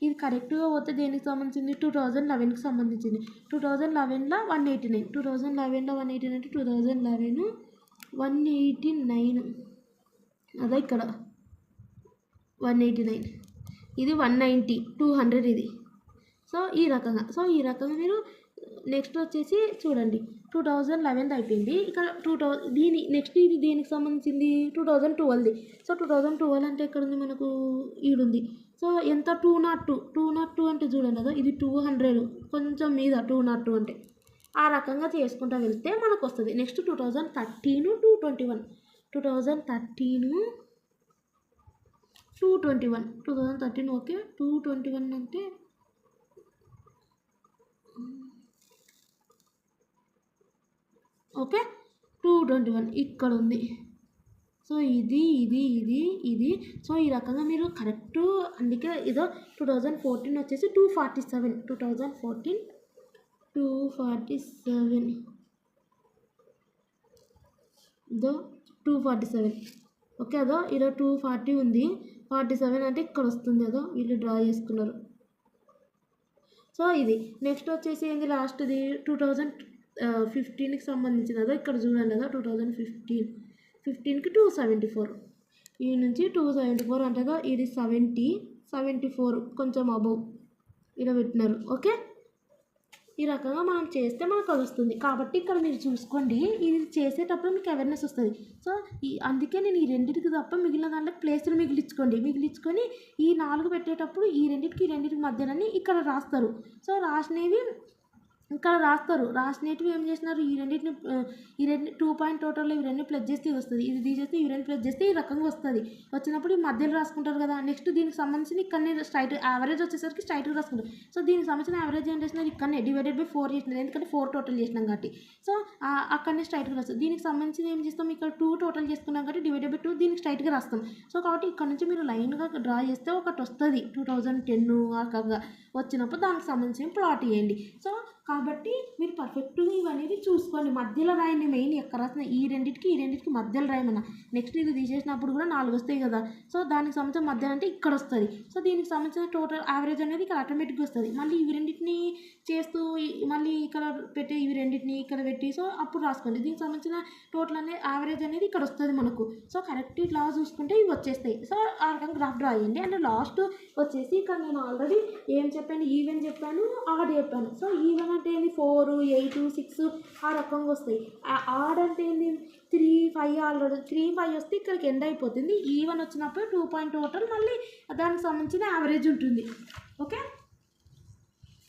[SPEAKER 2] ఇది కరెక్ట్గా పోతే దేనికి సంబంధించింది, 2011కి సంబంధించింది. 2011లో 189. 2011లో 189 అంటే 2011 189 అదే ఇక్కడ 189. ఇది 190 200 ఇది. సో ఈ రకంగా మీరు నెక్స్ట్ వచ్చేసి చూడండి 2011 అయిపోయింది. ఇక్కడ 2000 నెక్స్ట్ ఇది దేనికి సంబంధించింది 2012ది. సో 2012 అంటే ఎక్కడ ఉంది మనకు, ఈడుంది. సో ఎంత 202 అంటే చూడండి కదా, ఇది 200 కొంచెం మీద 202 అంటే ఆ రకంగా చేసుకుంటూ వెళ్తే మనకు వస్తుంది. నెక్స్ట్ 2013 221. 2013 ఓకే. 221 అంటే ఓకే 221 ఇక్కడ ఉంది. సో ఇది సో ఈ రకంగా మీరు కరెక్ట్. అందుకే ఇదో 2014 వచ్చేసి 247. 2014 247 ఇదో 247. ఓకే. అదో ఇలా 240 ఉంది. 47 అంటే ఇక్కడ వస్తుంది. అదో వీళ్ళు డ్రా చేసుకున్నారు. సో ఇది నెక్స్ట్ వచ్చేసి ఏంది లాస్ట్ది 2015కి సంబంధించినదో ఇక్కడ చూడండి. అదో 2015కి 274. ఈ నుంచి 274 అంటగా ఇది 70, 74 కొంచెం అబౌవ్ ఇలా పెట్టినారు. ఓకే, ఈ రకంగా మనం చేస్తే మనకు అది వస్తుంది. కాబట్టి ఇక్కడ మీరు చూసుకోండి, ఇది చేసేటప్పుడు మీకు అవేర్నెస్ వస్తుంది. సో అందుకే నేను ఈ రెండింటికి తప్ప మిగిలిన దాంట్లో ప్లేసులు మిగిలించుకొని ఈ 4 పెట్టేటప్పుడు ఈ రెండింటికి మధ్యనని ఇక్కడ రాస్తారు. సో రాసినవి ఇక్కడ రాసినవి ఏం చేసినారు, ఈ రెండు 2 పాయింట్ టోటల్లో ఇవి రెండు ప్లస్ చేస్తే ఇది వస్తుంది, ఇది తీసేస్తే ఇవి రెండు ప్లస్ చేస్తే ఈ రకంగా వస్తుంది. వచ్చినప్పుడు ఈ మధ్యలో రాసుకుంటారు కదా. నెక్స్ట్ దీనికి సంబంధించిన ఇక్కడనే స్ట్రైట్ యావరేజ్ వచ్చేసరికి స్ట్రైట్గా రాసుకుంటారు. సో దీనికి సంబంధించిన యావరేజ్ ఏం చేసినారు, ఇక్కడనే డివైడెడ్ బై 4 చేసినారు, ఎందుకంటే 4 టోటల్ చేసినాం కాబట్టి. సో అక్కడనే స్ట్రైట్గా రాస్తాం. దీనికి సంబంధించిన ఏం చేస్తాం, ఇక్కడ 2 టోటల్ చేసుకున్నాం కాబట్టి డివైడెడ్ బై 2 దీనికి స్ట్రైట్గా రాస్తాం. సో కాబట్టి ఇక్కడ నుంచి మీరు లైన్గా డ్రా చేస్తే ఒకటి వస్తుంది 2010 ఆకగా వచ్చినప్పుడు దానికి సంబంధించిన ప్లాట్ చేయండి. సో కాబట్టి మీరు పర్ఫెక్ట్గా ఇవన్నీ చూసుకోండి. మధ్యలో రాయండి, మెయిన్ ఎక్కడ రాసిన ఈ రెండింటికి మధ్యలో రాయమన్నా. నెక్స్ట్ ఇది తీసేసినప్పుడు కూడా 4 వస్తాయి కదా. సో దానికి సంబంధించిన మధ్యలో అంటే ఇక్కడ వస్తుంది. సో దీనికి సంబంధించిన టోటల్ యావరేజ్ అనేది ఇక్కడ ఆటోమేటిక్గా వస్తుంది. మళ్ళీ ఇవి రెండింటిని చేస్తూ మళ్ళీ ఇక్కడ పెట్టి ఇవి రెండింటిని ఇక్కడ పెట్టి సో అప్పుడు రాసుకోండి. దీనికి సంబంధించిన టోటల్ అనేది యావరేజ్ అనేది ఇక్కడ వస్తుంది మనకు. సో కరెక్ట్ ఇట్లా చూసుకుంటే ఇవి వచ్చేస్తాయి. సో ఆ రకంగా గ్రాఫ్ డ్రా చేయండి. అండ్ లాస్ట్ వచ్చేసి ఇక్కడ నేను ఆల్రెడీ ఏం చెప్పాను, ఈవెన్ చెప్పాను, ఆడ్ చెప్పాను. సో ఈవెన్ అంటే ఏంది 4, 8, 6 ఆ రకంగా వస్తాయి. ఆడ్ అంటే ఏంది 3, 5 ఆల్రెడీ 3, 5 వస్తే ఇక్కడికి ఎండ్ అయిపోతుంది. ఈవెన్ వచ్చినప్పుడు 2 పాయింట్ టోటల్ మళ్ళీ దానికి సంబంధించిన యావరేజ్ ఉంటుంది. ఓకే,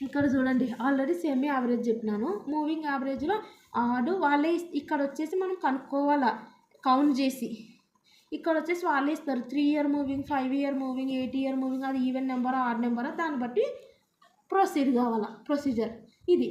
[SPEAKER 2] ఇక్కడ చూడండి ఆల్రెడీ సెమీ యావరేజ్ చెప్పినాను. మూవింగ్ యావరేజ్లో ఆడు వాళ్ళే ఇక్కడ వచ్చేసి మనం కనుక్కోవాలా కౌంట్ చేసి. ఇక్కడ వచ్చేసి వాళ్ళే ఇస్తారు 3 year moving, 5 year moving, 8 year moving, అది ఈవెన్ నెంబర్ ఆడ్ నెంబర్ దాన్ని బట్టి ప్రొసీడ్ కావాలా ప్రొసీజర్ ఇది.